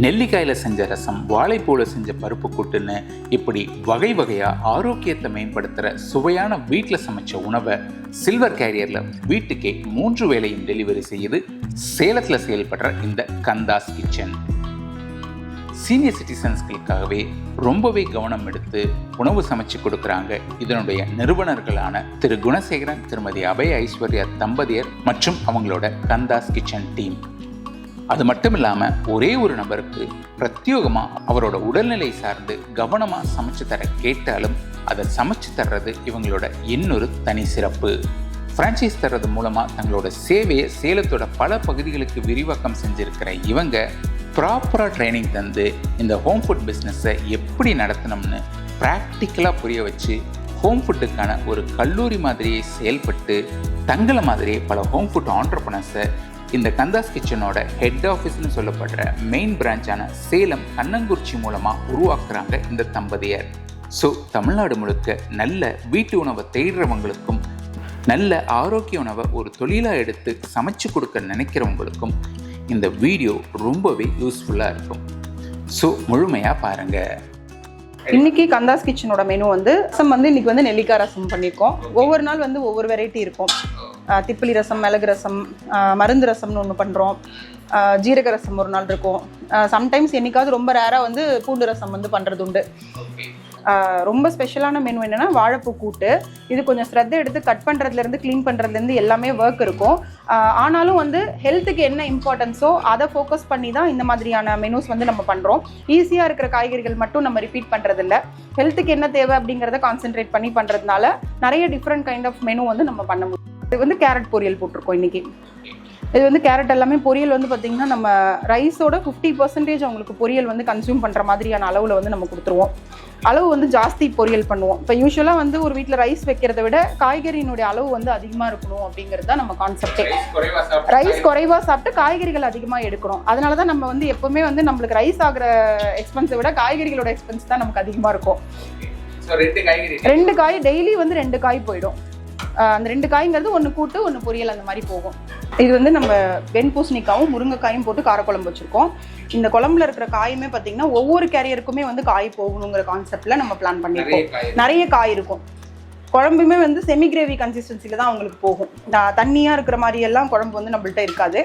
நெல்லிக்காயில் செஞ்ச ரசம், வாழைப்பூவில் செஞ்ச பருப்பு கூட்டுன்னு இப்படி வகை வகையாக ஆரோக்கியத்தை மேம்படுத்துகிற சுவையான வீட்டில் சமைச்ச உணவை சில்வர் கேரியரில் வீட்டுக்கே 3 வேளையும் டெலிவரி செய்யுது சேலத்தில் செயல்படுற இந்த கந்தாஸ் கிச்சன். சீனியர் சிட்டிசன்ஸ்களுக்காகவே ரொம்பவே கவனம் எடுத்து உணவு சமைச்சு கொடுக்குறாங்க இதனுடைய நிறுவனர்களான திரு குணசேகரன், திருமதி அபய ஐஸ்வர்யா தம்பதியர் மற்றும் அவங்களோட கந்தாஸ் கிச்சன் டீம். அது மட்டும் இல்லாமல் ஒரே ஒரு நபருக்கு பிரத்யேகமாக அவரோட உடல்நிலை சார்ந்து கவனமாக சமைச்சு தர கேட்டாலும் அதை சமைச்சு தர்றது இவங்களோட இன்னொரு தனி சிறப்பு. ஃப்ரான்ச்சைஸ் தர்றது மூலமாக தங்களோட சேவையை சேலத்தோட பல பகுதிகளுக்கு விரிவாக்கம் செஞ்சுருக்கிற இவங்க ப்ராப்பராக ட்ரைனிங் தந்து இந்த ஹோம் ஃபுட் பிஸ்னஸை எப்படி நடத்தணும்னு ப்ராக்டிக்கலாக புரிய வச்சு ஹோம் ஃபுட்டுக்கான ஒரு கல்லூரி மாதிரியே செயல்பட்டு தங்களை மாதிரியே பல ஹோம் ஃபுட் ஆண்டர்ப்ரனர்ஸை இந்த கந்தாஸ் கிச்சனோட ஹெட் ஆஃபீஸ்னு சொல்லப்படுற மெயின் பிரான்ச்சான சேலம் கண்ணங்குறிச்சி மூலமாக உருவாக்குறாங்க இந்த தம்பதியர். ஸோ தமிழ்நாடு முழுக்க நல்ல வீட்டு உணவை தேடுறவங்களுக்கும் நல்ல ஆரோக்கிய உணவை ஒரு தொழிலாக எடுத்து சமைச்சு கொடுக்க நினைக்கிறவங்களுக்கும் இந்த வீடியோ ரொம்பவே யூஸ்ஃபுல்லாக இருக்கும். ஸோ முழுமையாக பாருங்கள். இன்னைக்கு கந்தாஸ் கிச்சனோட மெனு ரசம் இன்னைக்கு நெல்லிக்காய் ரசம் பண்ணியிருக்கோம். ஒவ்வொரு நாள் ஒவ்வொரு வெரைட்டி இருக்கும். திப்பிலி ரசம், மிளகு ரசம், மருந்து ரசம்னு ஒன்று பண்ணுறோம். ஜீரக ரசம் ஒரு நாள் இருக்கும். சம்டைம்ஸ் என்னைக்காவது ரொம்ப ரேராக பூண்டு ரசம் பண்ணுறது உண்டு. ரொம்ப ஸ்பெஷலான மெனு என்னென்னா வாழைப்பூ கூட்டு. இது கொஞ்சம் ஸ்ரத்தை எடுத்து கட் பண்ணுறதுலேருந்து க்ளீன் பண்ணுறதுலேருந்து எல்லாமே ஒர்க் இருக்கும். ஆனாலும் ஹெல்த்துக்கு என்ன இம்பார்ட்டன்ஸோ அதை ஃபோக்கஸ் பண்ணி தான் இந்த மாதிரியான மெனூஸ் நம்ம பண்ணுறோம். ஈஸியாக இருக்கிற காய்கறிகள் மட்டும் நம்ம ரிப்பீட் பண்ணுறதில்ல. ஹெல்த்துக்கு என்ன தேவை அப்படிங்கிறத கான்சென்ட்ரேட் பண்ணி பண்ணுறதுனால நிறைய டிஃப்ரெண்ட் கைண்ட் ஆஃப் மெனு நம்ம பண்ண முடியும். இது கேரட் பொரியல் போட்டிருக்கோம் இன்றைக்கி. இது கேரட் எல்லாமே பொரியல் பார்த்திங்கன்னா நம்ம ரைஸோட 50% அவங்களுக்கு பொரியல் கன்சியூம் பண்ணுற மாதிரியான அளவில் நம்ம கொடுத்துருவோம். அளவு ஜாஸ்தி பொரியல் பண்ணுவோம். இப்போ யூஸ்வலாக ஒரு வீட்டில் ரைஸ் வைக்கிறத விட காய்கறியினுடைய அளவு அதிகமாக இருக்கணும் அப்படிங்கிறது தான் நம்ம கான்செப்டே. ரைஸ் குறைவாக சாப்பிட்டு காய்கறிகள் அதிகமாக எடுக்கணும். அதனால தான் நம்ம எப்போவுமே நம்மளுக்கு ரைஸ் ஆகிற எக்ஸ்பென்ஸை விட காய்கறிகளோட எக்ஸ்பென்ஸ் தான் நமக்கு அதிகமாக இருக்கும். 2 காய் டெய்லி 2 காய் போயிடும். அந்த 2 காய்ங்கிறது 1 கூட்டு 1 பொரியல் அந்த மாதிரி போகும். இது நம்ம வெண்பூசணிக்காவும் முருங்கைக்காயும் போட்டு காரக்குழம்பு வச்சுருக்கோம். இந்த குழம்புல இருக்கிற காயுமே பார்த்தீங்கன்னா ஒவ்வொரு கேரியருக்குமே காய் போகணுங்கிற கான்செப்டில் நம்ம பிளான் பண்ணியிருக்கோம். நிறைய காய் இருக்கும். குழம்புமே செமி கிரேவி கன்சிஸ்டன்சியில் தான் அவங்களுக்கு போகும். தண்ணியாக இருக்கிற மாதிரி எல்லாம் குழம்பு நம்மள்ட்ட இருக்காது.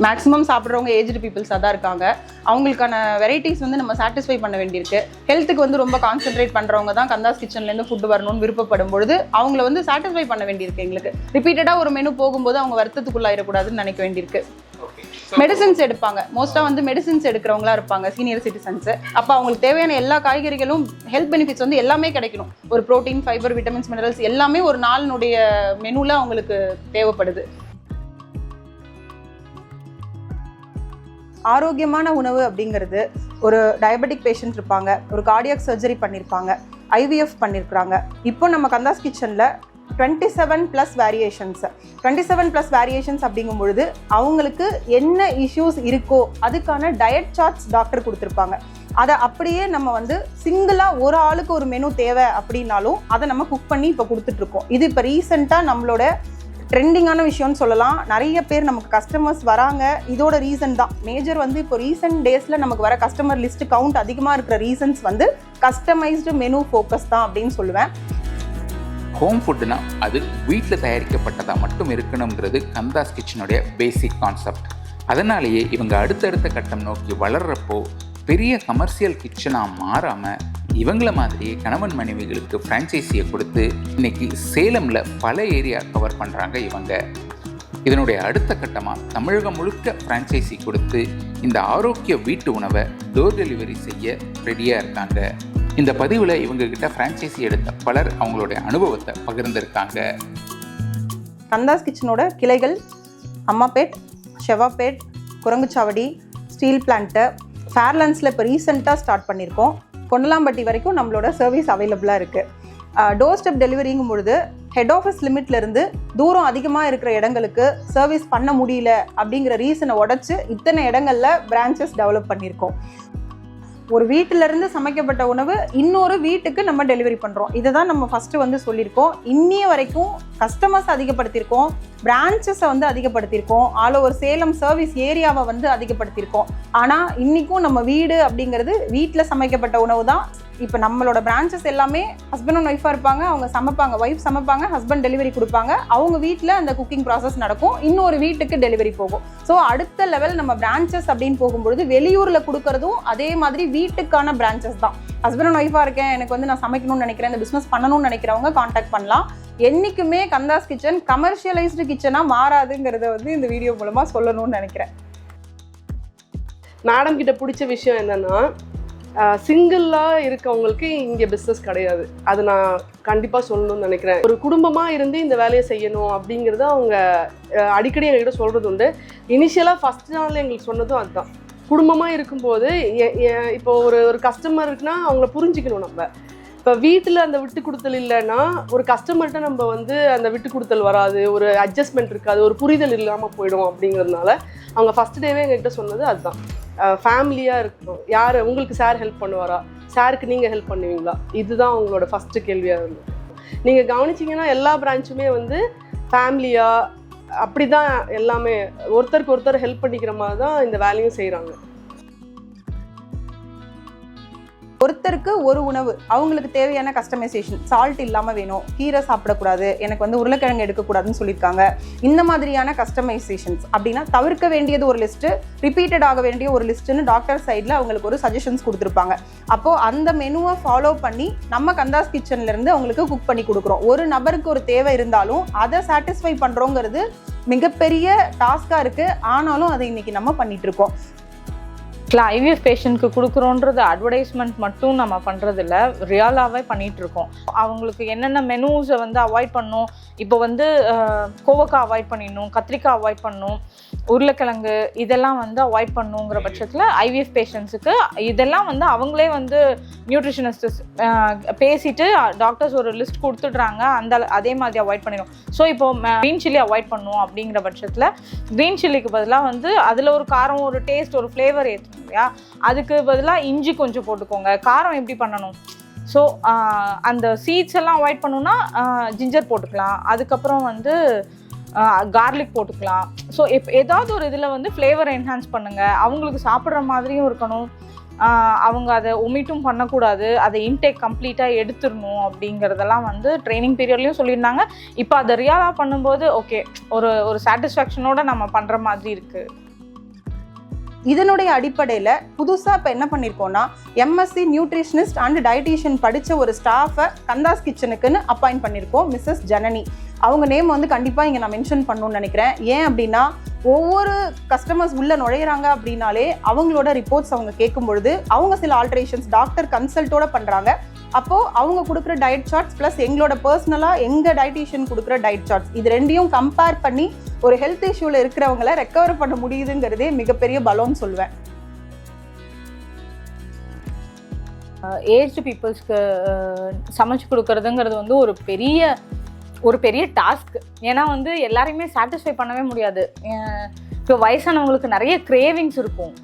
மேக்ஸிமம் சாப்பிட்றவங்க ஏஜ்டு பீப்புள்ஸாக தான் இருக்காங்க. அவங்களுக்கான வெரைட்டிஸ் நம்ம சாட்டிஸ்ஃபை பண்ண வேண்டியிருக்கு. ஹெல்த்துக்கு ரொம்ப கான்சென்ட்ரேட் பண்ணுறவங்க தான் கந்தாஸ் கிச்சன்லேருந்து ஃபுட்டு வரணும்னு விருப்பப்படும் பொழுது அவங்கள சாட்டிஸ்ஃபை பண்ண வேண்டியிருக்கு. எங்களுக்கு ரிப்பீட்டடாக ஒரு மெனு போகும்போது அவங்க வருத்தத்துக்குள்ளாயிடக்கூடாதுன்னு நினைக்க வேண்டியிருக்கு. மெடிசின்ஸ் எடுப்பாங்க. மோஸ்ட்டாக மெடிசின்ஸ் எடுக்கிறவங்களா இருப்பாங்க சீனியர் சிட்டிசன்ஸு. அப்போ அவங்களுக்கு தேவையான எல்லா காய்கறிகளும் ஹெல்த் பெனிஃபிட்ஸ் எல்லாமே கிடைக்கணும். ஒரு ப்ரோட்டீன், ஃபைபர், விட்டமின்ஸ், மினரல்ஸ் எல்லாமே ஒரு நாளினுடைய மெனுவில் அவங்களுக்கு தேவைப்படுது. ஆரோக்கியமான உணவு அப்படிங்கிறது ஒரு டயபெட்டிக் பேஷண்ட் இருப்பாங்க, ஒரு கார்டியாக் சர்ஜரி பண்ணியிருப்பாங்க, IVF பண்ணியிருக்கிறாங்க. இப்போ நம்ம கந்தாஸ் கிச்சனில் 27+ வேரியேஷன்ஸ் 27+ வேரியேஷன்ஸ் அப்படிங்கும் பொழுது அவங்களுக்கு என்ன இஷ்யூஸ் இருக்கோ அதுக்கான டயட் சார்ட்ஸ் டாக்டர் கொடுத்துருப்பாங்க. அதை அப்படியே நம்ம சிங்கிளாக ஒரு ஆளுக்கு ஒரு மெனு தேவை அப்படின்னாலும் அதை நம்ம குக் பண்ணி இப்போ கொடுத்துட்ருக்கோம். இது இப்போ ரீசெண்டாக நம்மளோட ட்ரெண்டிங்கான விஷயம்னு சொல்லலாம். நிறைய பேர் நமக்கு கஸ்டமர்ஸ் வராங்க. இதோட ரீசன் தான் மேஜர் இப்போ ரீசெண்ட் டேஸில் நமக்கு வர கஸ்டமர் லிஸ்ட் கவுண்ட் அதிகமாக இருக்கிற ரீசன்ஸ் கஸ்டமைஸ்டு மெனு ஃபோக்கஸ் தான் அப்படின்னு சொல்லுவேன். ஹோம் ஃபுட்டுனா அது வீட்டில் தயாரிக்கப்பட்டதாக மட்டும் இருக்கணுங்கிறது கந்தாஸ் கிச்சனுடைய பேசிக் கான்செப்ட். அதனாலேயே இவங்க அடுத்தடுத்த கட்டம் நோக்கி வளர்கிறப்போ பெரிய கமர்ஷியல் கிச்சனாக மாறாமல் இவங்கள மாதிரியே கணவன் மனைவிகளுக்கு ஃப்ரான்ச்சைஸியை கொடுத்து இன்னைக்கு சேலமில் பல ஏரியா கவர் பண்ணுறாங்க இவங்க. இதனுடைய அடுத்த கட்டமாக தமிழகம் முழுக்க ஃப்ரான்ச்சைஸி கொடுத்து இந்த ஆரோக்கிய வீட்டு உணவை டோர் டெலிவரி செய்ய ரெடியாக இருக்காங்க. இந்த பதிவில் இவங்ககிட்ட ஃப்ரான்ச்சைஸி எடுத்த பலர் அவங்களுடைய அனுபவத்தை பகிர்ந்திருக்காங்க. கந்தாஸ் கிச்சனோட கிளைகள் அம்மாப்பேட், ஷெவாப்பேட், குரங்குச்சாவடி, ஸ்டீல் பிளான்ட்டு, ஃபேர்லாண்ட்ஸில் இப்போ ரீசெண்டாக ஸ்டார்ட் பண்ணியிருக்கோம். கொண்டலாம்பட்டி வரைக்கும் நம்மளோட சர்வீஸ் அவைலபிளாக இருக்குது. டோர் ஸ்டெப் டெலிவரிங்கும் பொழுது ஹெட் ஆஃபீஸ் லிமிட்லேருந்து தூரம் அதிகமாக இருக்கிற இடங்களுக்கு சர்வீஸ் பண்ண முடியல அப்படிங்கிற ரீசனை உடச்சி இத்தனை இடங்களில் பிரான்ச்சஸ் டெவலப் பண்ணியிருக்கோம். ஒரு வீட்டில இருந்து சமைக்கப்பட்ட உணவு இன்னொரு வீட்டுக்கு நம்ம டெலிவரி பண்றோம். இதை தான் நம்ம ஃபர்ஸ்ட் வந்து சொல்லியிருக்கோம். இன்னிய வரைக்கும் கஸ்டமர்ஸ் அதிகப்படுத்தியிருக்கோம், பிரான்ச்சஸை வந்து அதிகப்படுத்தியிருக்கோம், ஆல் ஓவர் சேலம் சர்வீஸ் ஏரியாவை வந்து அதிகப்படுத்தியிருக்கோம். ஆனால் இன்னைக்கும் நம்ம வீடு அப்படிங்கிறது வீட்டில் சமைக்கப்பட்ட உணவு தான். இப்போ நம்மளோட பிரான்ச்சஸ் எல்லாமே ஹஸ்பண்ட் அண்ட் ஒய்ஃபாக இருப்பாங்க, அவங்க சமைப்பாங்க, ஒய்ஃப் சமைப்பாங்க, ஹஸ்பண்ட் டெலிவரி கொடுப்பாங்க, அவங்க வீட்டில் அந்த குக்கிங் ப்ராசஸ் நடக்கும், இன்னொரு வீட்டுக்கு டெலிவரி போகும். ஸோ அடுத்த லெவல் நம்ம பிரான்ச்சஸ் அப்படின்னு போகும்பொழுது வெளியூரில் கொடுக்கறதும் அதே மாதிரி வீட்டுக்கான பிரான்ச்சஸ் தான். ஹஸ்பண்ட் அண்ட் ஒய்ஃபாக இருக்கேன், எனக்கு வந்து நான் சமைக்கணும்னு நினைக்கிறேன், இந்த பிஸ்னஸ் பண்ணணும்னு நினைக்கிறவங்க கான்டாக்ட் பண்ணலாம். என்றைக்குமே கந்தாஸ் கிச்சன் கமர்ஷியலைஸ்டு கிச்சனாக மாறாதுங்கிறத வந்து இந்த வீடியோ மூலமாக சொல்லணும்னு நினைக்கிறேன். மேடம் கிட்ட பிடிச்ச விஷயம் என்னன்னா, சிங்கிளாக இருக்கவங்களுக்கு இங்கே பிஸ்னஸ் கிடையாது. அது நான் கண்டிப்பாக சொல்லணும்னு நினைக்கிறேன். ஒரு குடும்பமாக இருந்து இந்த வேலையை செய்யணும் அப்படிங்கிறது அவங்க அடிக்கடி எங்ககிட்ட சொல்கிறது உண்டு. இனிஷியலாக ஃபஸ்ட் நாளில் எங்களுக்கு சொன்னதும் அதுதான். குடும்பமாக இருக்கும்போது இப்போ ஒரு கஸ்டமர் இருக்குன்னா அவங்கள புரிஞ்சிக்கணும். நம்ம இப்போ வீட்டில் அந்த விட்டு கொடுத்தல் இல்லைன்னா ஒரு கஸ்டமர்கிட்ட நம்ம வந்து அந்த விட்டு கொடுத்தல் வராது, ஒரு அட்ஜஸ்ட்மெண்ட் இருக்காது, ஒரு புரிதல் இல்லாமல் போயிடும். அப்படிங்கிறதுனால அவங்க ஃபஸ்ட் டேவே எங்ககிட்ட சொன்னது அதுதான். ஃபேமிலியாக இருக்கணும், யார் உங்களுக்கு சார் ஹெல்ப் பண்ணுவாரா, சாருக்கு நீங்கள் ஹெல்ப் பண்ணுவீங்களா, இதுதான் அவங்களோட ஃபஸ்ட்டு கேள்வியாக இருந்தது. நீங்கள் கவனிச்சிங்கன்னா எல்லா பிரான்ச்சுமே வந்து ஃபேமிலியாக அப்படி தான் எல்லாமே ஒருத்தருக்கு ஒருத்தர் ஹெல்ப் பண்ணிக்கிற மாதிரி தான் இந்த வேலையும் செய்கிறாங்க. ஒருத்தருக்கு ஒரு உணவு, அவங்களுக்கு தேவையான கஸ்டமைசேஷன், சால்ட் இல்லாமல் வேணும், கீரை சாப்பிடக்கூடாது, எனக்கு வந்து உருளைக்கிழங்கு எடுக்கக்கூடாதுன்னு சொல்லியிருக்காங்க. இந்த மாதிரியான கஸ்டமைசேஷன்ஸ் அப்படின்னா தவிர்க்க வேண்டியது ஒரு லிஸ்ட்டு, ரிப்பீட்டட் ஆக வேண்டிய ஒரு லிஸ்ட்டுன்னு டாக்டர் சைடில் அவங்களுக்கு ஒரு சஜஷன்ஸ் கொடுத்துருப்பாங்க. அப்போது அந்த மெனுவை ஃபாலோ பண்ணி நம்ம கந்தாஸ் கிச்சன்லேருந்து அவங்களுக்கு குக் பண்ணி கொடுக்குறோம். ஒரு நபருக்கு ஒரு தேவை இருந்தாலும் அதை சாட்டிஸ்ஃபை பண்ணுறோங்கிறது மிகப்பெரிய டாஸ்காக இருக்குது. ஆனாலும் அதை இன்றைக்கி நம்ம பண்ணிகிட்ருக்கோம். ஐவிஎஃப் பேஷண்ட்க்கு கொடுக்குறோன்றது அட்வர்டைஸ்மெண்ட் மட்டும் நம்ம பண்ணுறதில்ல, ரியலாகவே பண்ணிகிட்ருக்கோம். அவங்களுக்கு என்னென்ன மெனூஸை வந்து அவாய்ட் பண்ணணும், இப்போ வந்து கோவக்காய் அவாய்ட் பண்ணிடணும், கத்திரிக்காய் அவாய்ட் பண்ணணும், உருளைக்கிழங்கு இதெல்லாம் வந்து அவாய்ட் பண்ணுங்கிற பட்சத்தில் ஐவிஎஃப் பேஷண்ட்ஸுக்கு இதெல்லாம் வந்து அவங்களே வந்து நியூட்ரிஷனிஸ்ட் பேசிட்டு டாக்டர்ஸ் ஒரு லிஸ்ட் கொடுத்துட்றாங்க, அதே மாதிரி அவாய்ட் பண்ணிடும். ஸோ இப்போ க்ரீன் சில்லி அவாய்ட் பண்ணுவோம் அப்படிங்கிற பட்சத்தில் க்ரீன் சில்லிக்கு பதிலாக வந்து அதில் ஒரு காரம், ஒரு டேஸ்ட், ஒரு ஃப்ளேவர் ஏற்றணும் இல்லையா, அதுக்கு பதிலாக இஞ்சி கொஞ்சம் போட்டுக்கோங்க. காரம் எப்படி பண்ணணும், ஸோ அந்த சீட்ஸ் எல்லாம் அவாய்ட் பண்ணணும்னா ஜிஞ்சர் போட்டுக்கலாம், அதுக்கப்புறம் வந்து கார்லிக் போட்டுக்கலாம். ஸோ ஏதாவது ஒரு இதில் வந்து ஃப்ளேவரை என்ஹான்ஸ் பண்ணுங்கள். அவங்களுக்கு சாப்பிட்ற மாதிரியும் இருக்கணும், அவங்க அதை ஒமிட்டும் பண்ணக்கூடாது, அதை இன்டேக் கம்ப்ளீட்டாக எடுத்துடணும் அப்படிங்கிறதெல்லாம் வந்து ட்ரைனிங் பீரியட்லேயும் சொல்லியிருந்தாங்க. இப்போ அதை ரியலாக பண்ணும்போது ஓகே, ஒரு சாட்டிஸ்ஃபேக்ஷனோடு நம்ம பண்ணுற மாதிரி இருக்குது. இதனுடைய அடிப்படையில் புதுசாக இப்போ என்ன பண்ணியிருக்கோன்னா, எம்எஸ்சி நியூட்ரிஷனிஸ்ட் அண்ட் டயட்டீஷியன் படித்த ஒரு ஸ்டாஃபை கந்தாஸ் கிச்சனுக்குன்னு அப்பாயிண்ட் பண்ணியிருக்கோம், மிஸ்ஸஸ் ஜனனி. அவங்க நேம் வந்து கண்டிப்பாக இங்கே நான் மென்ஷன் பண்ணணும்னு நினைக்கிறேன். ஏன் அப்படின்னா ஒவ்வொரு கஸ்டமர்ஸ் உள்ளே நுழையிறாங்க அப்படின்னாலே அவங்களோட ரிப்போர்ட்ஸ் அவங்க கேட்கும் பொழுது அவங்க சில ஆல்ட்ரேஷன்ஸ் டாக்டர் கன்சல்ட்டோட பண்ணுறாங்க. அப்போது அவங்க கொடுக்குற டயட் சார்ட்ஸ் ப்ளஸ் எங்களோட பர்சனலாக எங்கள் டயட்டீஷியன் கொடுக்குற டயட் சார்ட்ஸ், இது ரெண்டையும் கம்பேர் பண்ணி ஒரு ஹெல்த் இஷ்யூவில் இருக்கிறவங்கள ரெக்கவர் பண்ண முடியுதுங்கிறதே மிகப்பெரிய பலம்னு சொல்லுவேன். ஏஜ்டு பீப்புள்ஸ்க்கு சமைச்சு கொடுக்கறதுங்கிறது வந்து ஒரு பெரிய டாஸ்க். ஏன்னா வந்து எல்லாரையுமே சாட்டிஸ்ஃபை பண்ணவே முடியாது. இப்போ வயசானவங்களுக்கு நிறைய கிரேவிங்ஸ் இருக்கும்,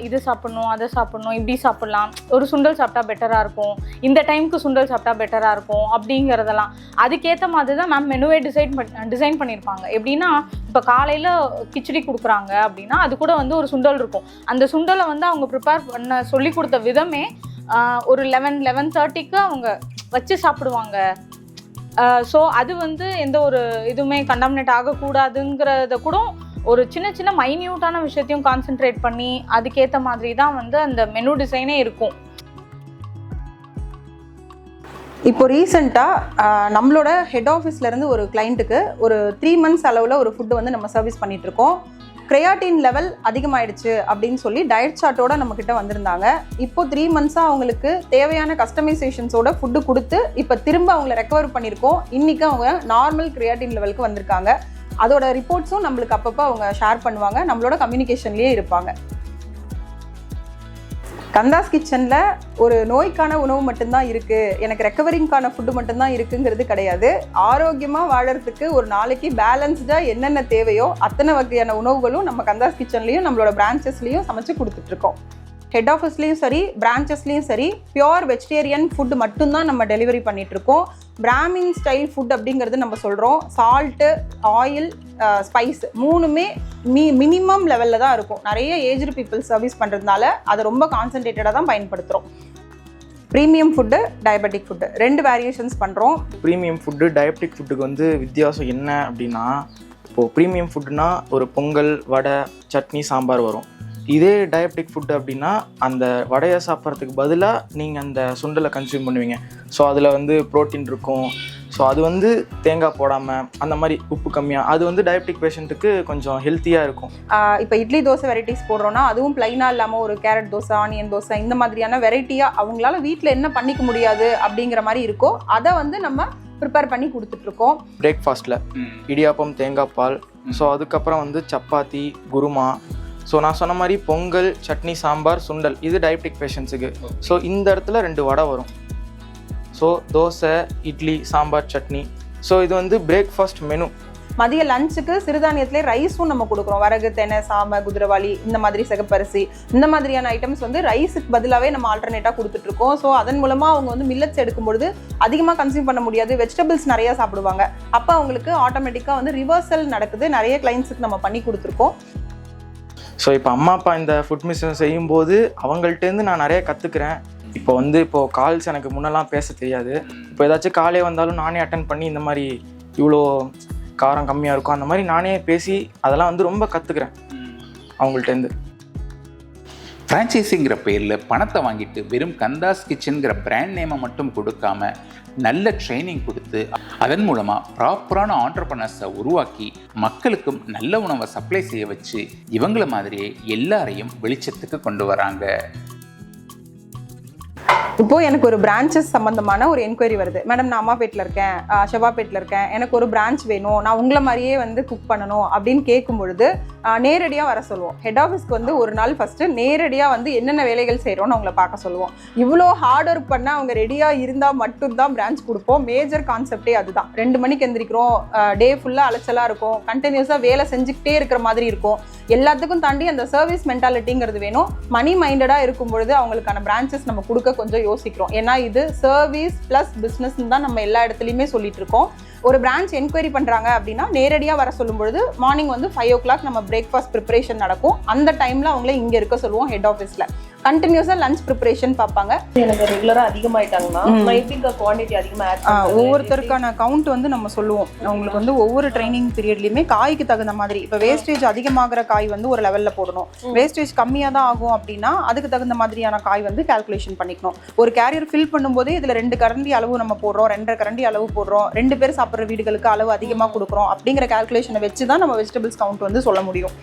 இது சாப்பிட்ணும், அதை சாப்பிட்ணும், இப்படி சாப்பிட்லாம், ஒரு சுண்டல் சாப்பிட்டா பெட்டராக இருக்கும், இந்த டைமுக்கு சுண்டல் சாப்பிட்டா பெட்டராக இருக்கும் அப்படிங்கிறதெல்லாம். அதுக்கேற்ற மாதிரி தான் மேம் மெனுவே டிசைன் பண்ணியிருப்பாங்க. எப்படின்னா இப்போ காலையில் கிச்சடி கொடுக்குறாங்க அப்படின்னா அது கூட வந்து ஒரு சுண்டல் இருக்கும். அந்த சுண்டலை வந்து அவங்க ப்ரிப்பேர் பண்ண சொல்லி கொடுத்த விதமே ஒரு 11-11:30க்கு அவங்க வச்சு சாப்பிடுவாங்க. ஸோ அது வந்து எந்த ஒரு இதுவுமே கண்டாமினேட் ஆகக்கூடாதுங்கிறத கூட ஒரு சின்ன மைன்யூட்டான விஷயத்தையும் கான்சென்ட்ரேட் பண்ணி அதுக்கேற்ற மாதிரி தான் வந்து அந்த மெனு டிசைனே இருக்கும். இப்போ ரீசெண்டாக நம்மளோட ஹெட் ஆஃபீஸ்லேருந்து ஒரு கிளைண்ட்டுக்கு ஒரு 3 months அளவில் ஒரு ஃபுட்டு வந்து நம்ம சர்வீஸ் பண்ணிகிட்ருக்கோம். கிரையாட்டின் லெவல் அதிகமாகிடுச்சு அப்படின்னு சொல்லி டயட் சார்ட்டோட நம்மக்கிட்ட வந்திருந்தாங்க. இப்போ 3 months அவங்களுக்கு தேவையான கஸ்டமைசேஷன்ஸோட ஃபுட்டு கொடுத்து இப்போ திரும்ப அவங்கள ரெக்கவர் பண்ணியிருக்கோம். இன்றைக்கி அவங்க நார்மல் கிரையாட்டின் லெவலுக்கு வந்திருக்காங்க. அதோட ரிப்போர்ட்ஸும் நம்மளுக்கு அப்பப்போ அவங்க ஷேர் பண்ணுவாங்க, நம்மளோட கம்யூனிகேஷன்லேயே இருப்பாங்க. கந்தாஸ் கிச்சனில் ஒரு நோய்க்கான உணவு மட்டும்தான் இருக்குது, எனக்கு ரெக்கவரிங்கான ஃபுட்டு மட்டும்தான் இருக்குங்கிறது கிடையாது. ஆரோக்கியமாக வாழறதுக்கு ஒரு நாளைக்கு பேலன்ஸ்டாக என்னென்ன தேவையோ அத்தனை வகையான உணவுகளும் நம்ம கந்தாஸ் கிச்சன்லேயும் நம்மளோட பிரான்ச்சஸ்லேயும் சமைச்சு கொடுத்துட்ருக்கோம். ஹெட் ஆஃபீஸ்லேயும் சரி பிரான்ச்சஸ்லேயும் சரி பியோர் வெஜிடேரியன் ஃபுட் மட்டும்தான் நம்ம டெலிவரி பண்ணிகிட்ருக்கோம். பிராமின் ஸ்டைல் ஃபுட் அப்படிங்கிறது நம்ம சொல்கிறோம். சால்ட்டு, ஆயில், ஸ்பைஸ் மூணுமே மினிமம் லெவலில் தான் இருக்கும். நிறைய ஏஜ்டு பீப்புள் சர்வீஸ் பண்ணுறதுனால அதை ரொம்ப கான்சன்ட்ரேட்டடாக தான் பயன்படுத்துகிறோம். Premium food, diabetic food 2 variations பண்ணுறோம். ப்ரீமியம் ஃபுட்டு டயபெட்டிக் ஃபுட்டுக்கு வந்து வித்தியாசம் என்ன அப்படின்னா, இப்போது ப்ரீமியம் ஃபுட்டுனா ஒரு பொங்கல், வடை, சட்னி, சாம்பார் வரும். இதே டயபெட்டிக் ஃபுட்டு அப்படின்னா அந்த வடையை சாப்பிட்றதுக்கு பதிலாக நீங்கள் அந்த சுண்டலை கன்சியூம் பண்ணுவீங்க. ஸோ அதில் வந்து ப்ரோட்டீன் இருக்கும். ஸோ அது வந்து தேங்காய் போடாமல் அந்த மாதிரி உப்பு கம்மியாக, அது வந்து டயபெட்டிக் பேஷண்ட்டுக்கு கொஞ்சம் ஹெல்த்தியாக இருக்கும். இப்போ இட்லி தோசை வெரைட்டிஸ் போடுறோன்னா அதுவும் ப்ளைனாக இல்லாமல் ஒரு கேரட் தோசை, ஆனியன் தோசை இந்த மாதிரியான வெரைட்டியாக அவங்களால வீட்டில் என்ன பண்ணிக்க முடியாது அப்படிங்கிற மாதிரி இருக்கோ அதை வந்து நம்ம ப்ரிப்பேர் பண்ணி கொடுத்துட்ருக்கோம். பிரேக்ஃபாஸ்ட்டில் இடியாப்பம், தேங்காய் பால், ஸோ அதுக்கப்புறம் வந்து சப்பாத்தி, குருமா. ஸோ நான் சொன்ன மாதிரி பொங்கல், சட்னி, சாம்பார், சுண்டல் இது டயபெட்டிக் பேஷண்ட்ஸுக்கு. ஸோ இந்த இடத்துல 2 வடை வரும். ஸோ தோசை, இட்லி, சாம்பார், சட்னி. ஸோ இது வந்து பிரேக்ஃபாஸ்ட் மெனு. மதிய லஞ்சுக்கு சிறுதானியத்திலே ரைஸும் நம்ம கொடுக்குறோம். வரகு, தெனை, சாமை, குதிரவாளி இந்த மாதிரி சிகப்பரிசி இந்த மாதிரியான ஐட்டம்ஸ் வந்து ரைஸுக்கு பதிலாகவே நம்ம ஆல்டர்னேட்டாக கொடுத்துட்ருக்கோம். ஸோ அதன் மூலமாக அவங்க வந்து மில்லட்ஸ் எடுக்கும்பொழுது அதிகமாக கன்சியூம் பண்ண முடியாது, வெஜிடபிள்ஸ் நிறையா சாப்பிடுவாங்க. அப்போ அவங்களுக்கு ஆட்டோமேட்டிக்காக வந்து ரிவர்சல் நடக்குது. நிறைய கிளைண்ட்ஸுக்கு நம்ம பண்ணி கொடுத்துருக்கோம். ஸோ இப்போ அம்மா அப்பா இந்த ஃபுட் மிஷன் செய்யும்போது அவங்கள்ட்டேருந்து நான் நிறைய கற்றுக்குறேன். இப்போது கால்ஸ் எனக்கு முன்னெல்லாம் பேச தெரியாது. இப்போ ஏதாச்சும் காலே வந்தாலும் நானே அட்டென்ட் பண்ணி இந்த மாதிரி இவ்வளோ காரம் கம்மியாக இருக்கும் அந்த மாதிரி நானே பேசி அதெல்லாம் வந்து ரொம்ப கற்றுக்குறேன் அவங்கள்ட்டேருந்து. ஃப்ரான்ச்சைஸிங்கிற பேரில் பணத்தை வாங்கிட்டு வெறும் கந்தாஸ் கிச்சனுங்கிற பிராண்ட் நேமை மட்டும் கொடுக்காம நல்ல ட்ரைனிங் கொடுத்து அதன் மூலமாக ப்ராப்பரான ஆண்டர்ப்ரனர்ஸை உருவாக்கி மக்களுக்கும் நல்ல உணவை சப்ளை செய்ய வச்சு இவங்கள மாதிரியே எல்லாரையும் வெளிச்சத்துக்கு கொண்டு வராங்க. இப்போது எனக்கு ஒரு பிரான்ச்சஸ் சம்மந்தமான ஒரு என்கொயரி வருது. மேடம் நான் அம்மாபேட்டில் இருக்கேன், செவ்வாப்பேட்டில் இருக்கேன், எனக்கு ஒரு பிரான்ச் வேணும், நான் உங்களை மாதிரியே வந்து குக் பண்ணணும் அப்படின்னு கேட்கும் பொழுது நேரடியாக வர சொல்லுவோம். ஹெட் ஆஃபீஸ்க்கு வந்து ஒரு நாள் ஃபஸ்ட்டு நேரடியாக வந்து என்னென்ன வேலைகள் செய்கிறோன்னு அவங்கள பார்க்க சொல்லுவோம். இவ்வளோ ஹார்ட் ஒர்க் பண்ண அவங்க ரெடியாக இருந்தால் மட்டும்தான் பிரான்ச் கொடுப்போம். மேஜர் கான்செப்டே அதுதான். 2 மணிக்கு எந்திரிக்கிறோம், டே ஃபுல்லாக அலைச்சலாக இருக்கும், கண்டினியூஸாக வேலை செஞ்சுக்கிட்டே இருக்கிற மாதிரி இருக்கும். எல்லாத்துக்கும் தாண்டி அந்த சர்வீஸ் மென்டாலிட்டிங்கிறது வேணும். மணி மைண்டடாக இருக்கும் பொழுது அவங்களுக்கான பிரான்ச்சஸ் நம்ம கொடுக்க கொஞ்சம் யோசிக்கிறோம். ஏன்னா இது சர்வீஸ் ப்ளஸ் பிஸ்னஸ்ன்னு தான் நம்ம எல்லா இடத்துலையுமே சொல்லிட்டு இருக்கோம். ஒரு பிரான்ச் என்கொயரி பண்ணுறாங்க அப்படின்னா நேரடியாக வர சொல்லும் பொழுது மார்னிங் வந்து 5 o'clock நம்ம பிரேக்ஃபாஸ்ட் ப்ரிப்பரேஷன் நடக்கும். அந்த டைமில் அவங்கள இங்கே இருக்க சொல்லுவோம் ஹெட் ஆஃபீஸில். கண்டினியூஸாக லஞ்ச் ப்ரிப்பரேஷன் பார்ப்பாங்க. எனக்கு ரெகுலராக அதிகமாயிட்டாங்கன்னா நான் எப்படி குவான்டிட்டி அதிகமாக ஒவ்வொருத்தருக்கான கவுண்ட் வந்து நம்ம சொல்லுவோம். அவங்களுக்கு வந்து ஒவ்வொரு ட்ரைனிங் பீரியட்லையுமே காய்க்கு தகுந்த மாதிரி இப்போ வேஸ்டேஜ் அதிகமாகிற காய் வந்து ஒரு லெவலில் போடணும், வேஸ்டேஜ் கம்மியாக தான் ஆகும் அப்படின்னா அதுக்கு தகுந்த மாதிரியான காய் வந்து கால்குலேஷன் பண்ணிக்கணும். ஒரு கேரியர் ஃபில் பண்ணும்போதே இதில் 2 கரண்டி அளவு நம்ம போடுறோம், 2.5 கரண்டி அளவு போடுறோம், 2 பேர் சாப்பிட்ற வீடுகளுக்கு அளவு அதிகமாக கொடுக்குறோம் அப்படிங்கிற கால்குலேஷனை வச்சு தான் நம்ம வெஜிடபிள்ஸ் கவுண்ட் வந்து சொல்ல முடியும்.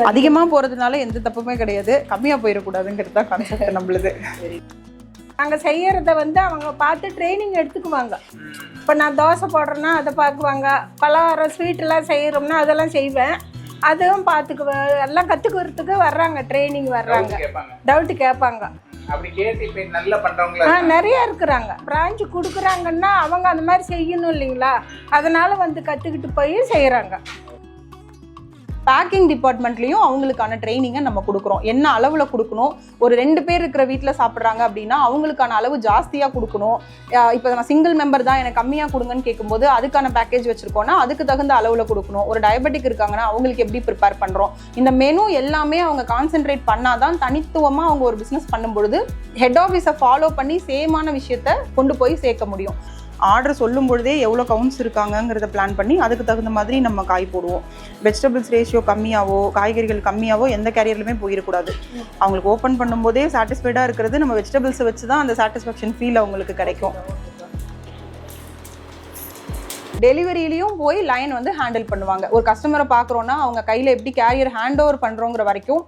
அதிகமாக போகிறதுனால எந்த தப்புமே கிடையாது, கம்மியாக போயிடக்கூடாதுங்கிறது தான் கான்செப்ட் நம்மளுது. நாங்கள் செய்யறத வந்து அவங்க பார்த்து ட்ரைனிங் எடுத்துக்குவாங்க. இப்போ நான் தோசை போடுறேன்னா அதை பார்க்குவாங்க, பலகாரம் ஸ்வீட்டெல்லாம் செய்கிறோம்னா அதெல்லாம் செய்வேன், அதுவும் பார்த்துக்குவேன். எல்லாம் கற்றுக்கிறதுக்கு வர்றாங்க, ட்ரைனிங் வர்றாங்க, டவுட்டு கேட்பாங்க. நிறைய இருக்கிறாங்க. பிரான்ச்சு கொடுக்குறாங்கன்னா அவங்க அந்த மாதிரி செய்யணும் இல்லைங்களா, அதனால வந்து கற்றுக்கிட்டு போய் செய்கிறாங்க. பேக்கிங் டிபார்ட்மெண்ட்லேயும் அவங்களுக்கான ட்ரைனிங்கை நம்ம கொடுக்குறோம். என்ன அளவில் கொடுக்கணும், ஒரு 2 பேர் இருக்கிற வீட்டில் சாப்பிட்றாங்க அப்படின்னா அவங்களுக்கான அளவு ஜாஸ்தியாக கொடுக்கணும். இப்போ நான் சிங்கிள் மெம்பர் தான் எனக்கு கம்மியாக கொடுங்கன்னு கேட்கும்போது அதுக்கான பேக்கேஜ் வச்சுருக்கோன்னா அதுக்கு தகுந்த அளவில் கொடுக்கணும். ஒரு டயபெட்டிக் இருக்காங்கன்னா அவங்களுக்கு எப்படி ப்ரிப்பேர் பண்ணுறோம், இந்த மெனு எல்லாமே அவங்க கான்சென்ட்ரேட் பண்ணாதான் தனித்துவமாக அவங்க ஒரு பிஸ்னஸ் பண்ணும்பொழுது ஹெட் ஆஃபீஸை ஃபாலோ பண்ணி சேமான விஷயத்தை கொண்டு போய் சேர்க்க முடியும். ஆர்டர் சொல்லும் பொழுதே எவ்வளோ கவுண்ட்ஸ் இருக்காங்கங்கிறத பிளான் பண்ணி அதுக்கு தகுந்த மாதிரி நம்ம காய் போடுவோம். வெஜிடபிள்ஸ் ரேஷியோ கம்மியாவோ காய்கறிகள் கம்மியாவோ எந்த கேரியர்லையுமே போயிடக்கூடாது. அவங்களுக்கு ஓப்பன் பண்ணும்போதே சாட்டிஸ்ஃபைடாக இருக்கிறது நம்ம வெஜிடபிள்ஸை வச்சு தான் அந்த சாட்டிஸ்ஃபேக்ஷன் ஃபீல் அவங்களுக்கு கிடைக்கும். டெலிவரியிலையும் போய் லைன் வந்து ஹேண்டில் பண்ணுவாங்க. ஒரு கஸ்டமரை பார்க்குறோன்னா அவங்க கையில் எப்படி கேரியர் ஹேண்ட் ஓவர் பண்ணுறோங்கிற வரைக்கும்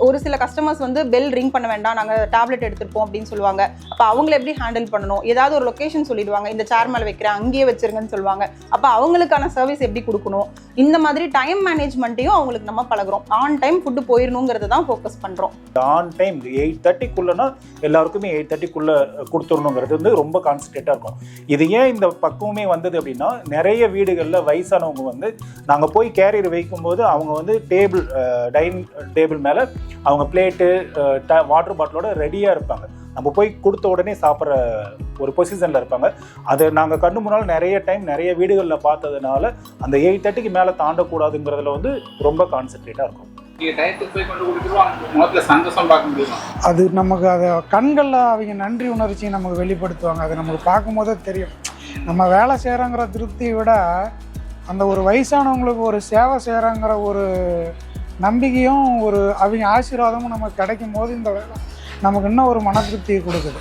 ஒரு சில கஸ்டமர்ஸ் வந்து பெல் ரிங் பண்ண வேண்டாம், நாங்கள் டேப்லெட் எடுத்துருப்போம் அப்படின்னு சொல்லுவாங்க. அப்போ அவங்கள எப்படி ஹேண்டில் பண்ணணும், ஏதாவது ஒரு லொக்கேஷன் சொல்லிடுவாங்க, இந்த சேர் மேலே வைக்கிறேன் அங்கேயே வச்சிருங்கன்னு சொல்லுவாங்க. அப்போ அவங்களுக்கான சர்வீஸ் எப்படி கொடுக்கணும், இந்த மாதிரி டைம் மேனேஜ்மெண்ட்டையும் அவங்களுக்கு நம்ம பழகுறோம். ஆன் டைம் ஃபுட்டு போயிடணுங்கிறது தான் ஃபோக்கஸ் பண்ணுறோம். ஆன் டைம் 8:30க்குள்ளனா எல்லாருக்குமே 8:30க்குள்ளே கொடுத்துடணுங்கிறது வந்து ரொம்ப கான்சன்ட்ரேட்டாக இருக்கும். இது ஏன் இந்த பக்குவமே வந்தது அப்படின்னா, நிறைய வீடுகளில் வயசானவங்க வந்து நாங்கள் போய் கேரியர் வைக்கும்போது அவங்க வந்து டைனிங் டேபிள் மேலே அவங்க பிளேட்டு வாட்டர் பாட்டிலோட ரெடியாக இருப்பாங்க. நம்ம போய் கொடுத்த உடனே சாப்பிட்ற ஒரு பொசிஷனில் இருப்பாங்க. அதை நாங்கள் கண்ணு முன்னால் நிறைய டைம் நிறைய வீடுகளில் பார்த்ததுனால அந்த 8:30க்கு மேலே தாண்டக்கூடாதுங்கிறதுல வந்து ரொம்ப கான்சன்ட்ரேட்டாக இருக்கும். அது நமக்கு அதை கண்களில் அவங்க நன்றி உணர்ச்சி நமக்கு வெளிப்படுத்துவாங்க. அது நமக்கு பார்க்கும்போதே தெரியும். நம்ம வேலை செய்கிறோங்கிற திருப்தியை விட அந்த ஒரு வயசானவங்களுக்கு ஒரு சேவை செய்கிறோங்கிற ஒரு நம்பிக்கையும் ஒரு அவங்க ஆசீர்வாதமும் நமக்கு கிடைக்கும் போது இந்த வேலை நமக்கு இன்னும் ஒரு மன திருப்தியை கொடுக்குது,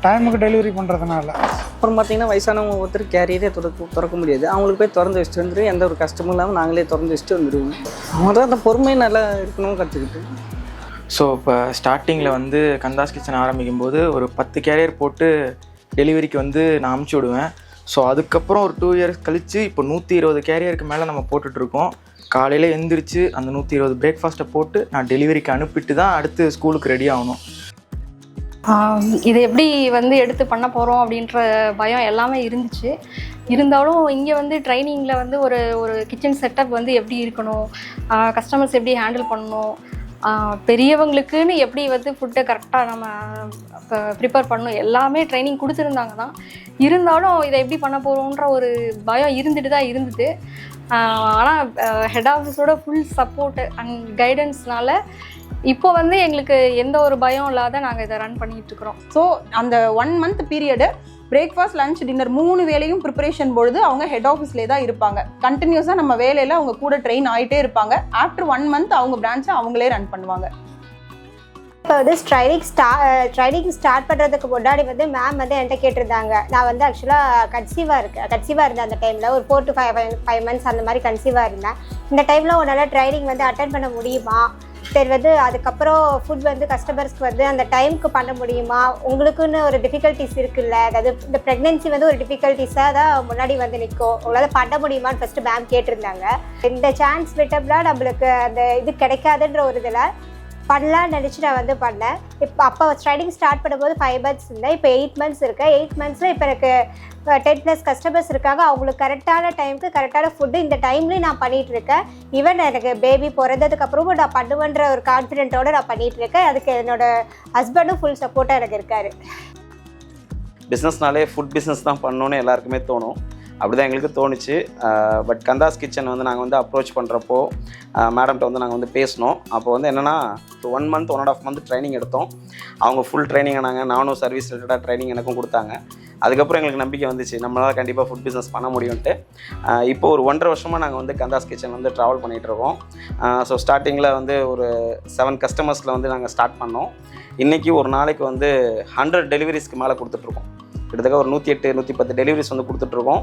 டைமுக்கு டெலிவரி பண்ணுறதுனால. அப்புறம் பார்த்திங்கன்னா வயசானவங்க ஒருத்தர் கேரியரே திறக்க முடியாது, அவங்களுக்கு போய் திறந்து வச்சுட்டு வந்துடும். எந்த ஒரு கஷ்டமும் இல்லாமல் நாங்களே திறந்து வச்சுட்டு வந்துடுவோம். அவங்க தான் அந்த பொறுமை நல்லா இருக்கணும்னு கற்றுக்கிட்டு. ஸோ இப்போ ஸ்டார்டிங்கில் வந்து கந்தாஸ் கிச்சன் ஆரம்பிக்கும் போது ஒரு 10 கேரியர் போட்டு டெலிவரிக்கு வந்து நான் அமுச்சு விடுவேன். ஸோ அதுக்கப்புறம் ஒரு 2 இயர்ஸ் கழித்து இப்போ 120 கேரியருக்கு மேலே நம்ம போட்டுட்ருக்கோம். காலையில் எழுந்திரிச்சு அந்த 120 பிரேக்ஃபாஸ்ட்டை போட்டு நான் டெலிவரிக்கு அனுப்பிட்டு தான் அடுத்து ஸ்கூலுக்கு ரெடி ஆகணும். இதை எப்படி வந்து எடுத்து பண்ண போகிறோம் அப்படின்ற பயம் எல்லாமே இருந்துச்சு. இருந்தாலும் இங்கே வந்து ட்ரைனிங்கில் வந்து ஒரு கிச்சன் செட்டப் வந்து எப்படி இருக்கணும், கஸ்டமர்ஸ் எப்படி ஹேண்டில் பண்ணணும், பெரியவங்களுக்குன்னு எப்படி வந்து ஃபுட்டை கரெக்டாக நம்ம ப்ரிப்பேர் பண்ணணும் எல்லாமே ட்ரைனிங் கொடுத்துருந்தாங்க தான். இருந்தாலும் இதை எப்படி பண்ண போகிறோன்ற ஒரு பயம் இருந்துட்டு தான் இருந்தது. ஆனால் ஹெட் ஆஃபீஸோட ஃபுல் சப்போர்ட் அண்ட் கைடன்ஸ்னால இப்போ வந்து எங்களுக்கு எந்த ஒரு பயம் இல்லாத நாங்கள் இதை ரன் பண்ணிகிட்ருக்குறோம். ஸோ அந்த 1 month period breakfast, lunch, dinner 3 வேளையும் ப்ரிப்பரேஷன் பொழுது அவங்க ஹெட் ஆஃபீஸ்லேயே தான் இருப்பாங்க. கண்டினியூஸாக நம்ம வேலையில் அவங்க கூட ட்ரெயின் ஆகிட்டே இருப்பாங்க. ஆஃப்டர் 1 month அவங்க பிரான்ச்சை அவங்களே ரன் பண்ணுவாங்க. இப்போ வந்து ட்ரைனிங் ஸ்டார்ட் பண்ணுறதுக்கு முன்னாடி வந்து மேம் வந்து என்கிட்ட கேட்டிருந்தாங்க. நான் வந்து ஆக்சுவலாக கன்சீவாக இருந்தேன் அந்த டைமில். ஒரு 4 to 5 months அந்த மாதிரி கன்சீவாக இருந்தேன். இந்த டைமில் உன்னால் ட்ரைனிங் வந்து அட்டென்ட் பண்ண முடியுமா, சரி வந்து அதுக்கப்புறம் ஃபுட் வந்து கஸ்டமர்ஸ்க்கு வந்து அந்த டைமுக்கு பண்ண முடியுமா, உங்களுக்குன்னு ஒரு டிஃபிகல்ட்டிஸ் இருக்குல்ல, அதாவது இந்த ப்ரெக்னென்சி வந்து ஒரு டிஃபிகல்ட்டிஸாக தான் முன்னாடி வந்து நிற்கும், உங்களால் பண்ண முடியுமான்னு ஃபஸ்ட்டு மேம் கேட்டிருந்தாங்க. இந்த சான்ஸ் விட்டோம்னா நம்மளுக்கு அந்த இது கிடைக்காதுன்ற ஒரு இதில் பண்ணலான்னு நினச்சி நான் வந்து பண்ணேன். இப்போ அப்போ ட்ரைனிங் ஸ்டார்ட் பண்ணும்போது 5 months இருந்தேன். இப்போ 8 months இருக்கேன். 8 monthsல இப்போ எனக்கு 10+ கஸ்டமர்ஸ் இருக்காங்க. அவங்களுக்கு கரெக்டான டைமுக்கு கரெக்டான ஃபுட்டு இந்த டைம்லேயும் நான் பண்ணிகிட்ருக்கேன். ஈவன் எனக்கு பேபி பிறந்ததுக்கப்புறமும் நான் பண்ணுவேன்ற ஒரு கான்ஃபிடென்ட்டோடு நான் பண்ணிகிட்ருக்கேன். அதுக்கு என்னோடய ஹஸ்பண்டும் ஃபுல் சப்போர்ட்டாக எனக்கு இருக்கார். பிஸ்னஸ்னாலே ஃபுட் பிஸ்னஸ் தான் பண்ணணுன்னு எல்லாருக்குமே தோணும். அப்படி தான் எங்களுக்கு தோணுச்சு. பட் கந்தாஸ் கிச்சன் வந்து நாங்கள் வந்து அப்ரோச் பண்ணுறப்போ மேடம்கிட்ட வந்து நாங்கள் வந்து பேசினோம். அப்போ வந்து என்னென்னா 1 month 1.5 month ட்ரைனிங் எடுத்தோம். அவங்க ஃபுல் ட்ரைனிங் நானும் சர்வீஸ் ரிலேட்டடாக ட்ரைனிங் எனக்கும் கொடுத்தாங்க. அதுக்கப்புறம் எங்களுக்கு நம்பிக்கை வந்துச்சு நம்மளால் கண்டிப்பாக ஃபுட் பிஸ்னஸ் பண்ண முடியும்ட்டு. இப்போ ஒரு 1.5 வருஷமாக நாங்கள் வந்து கந்தாஸ் கிச்சன் வந்து ட்ராவல் பண்ணிகிட்ருக்கோம். ஸோ ஸ்டார்டிங்கில் வந்து ஒரு 7 customers வந்து நாங்கள் ஸ்டார்ட் பண்ணோம். இன்றைக்கி ஒரு நாளைக்கு வந்து 100 டெலிவரிஸ்க்கு மேலே கொடுத்துட்ருக்கோம். கிட்டத்தட்ட ஒரு 108-110 டெலிவரிஸ் வந்து கொடுத்துட்ருக்கோம்.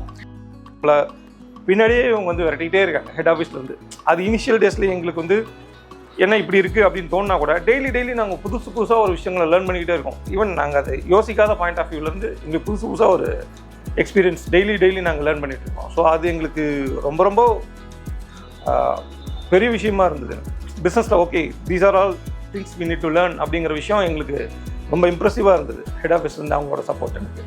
பின்னாடியே இவங்க வந்து விரட்டிக்கிட்டே இருக்காங்க ஹெட் ஆஃபீஸ்லேருந்து. அது இனிஷியல் டேஸ்லேயே எங்களுக்கு வந்து என்ன இப்படி இருக்குது அப்படின்னு தோணுனா கூட டெய்லி நாங்கள் புதுசாக ஒரு விஷயங்களை லேர்ன் பண்ணிக்கிட்டே இருக்கோம். ஈவன் நாங்கள் அதை யோசிக்காத பாயிண்ட் ஆஃப் வியூலேருந்து எங்களுக்கு புதுசாக ஒரு எக்ஸ்பீரியன்ஸ் டெய்லி நாங்கள் லேர்ன் பண்ணிகிட்டு இருக்கோம். ஸோ அது எங்களுக்கு ரொம்ப பெரிய விஷயமா இருந்தது. பிஸ்னஸில் okay these are all things we need to learn அப்படிங்கிற விஷயம் எங்களுக்கு ரொம்ப இம்ப்ரெசிவாக இருந்தது. ஹெட் ஆஃபீஸ்லேருந்து அவங்களோட சப்போர்ட் எனக்கு.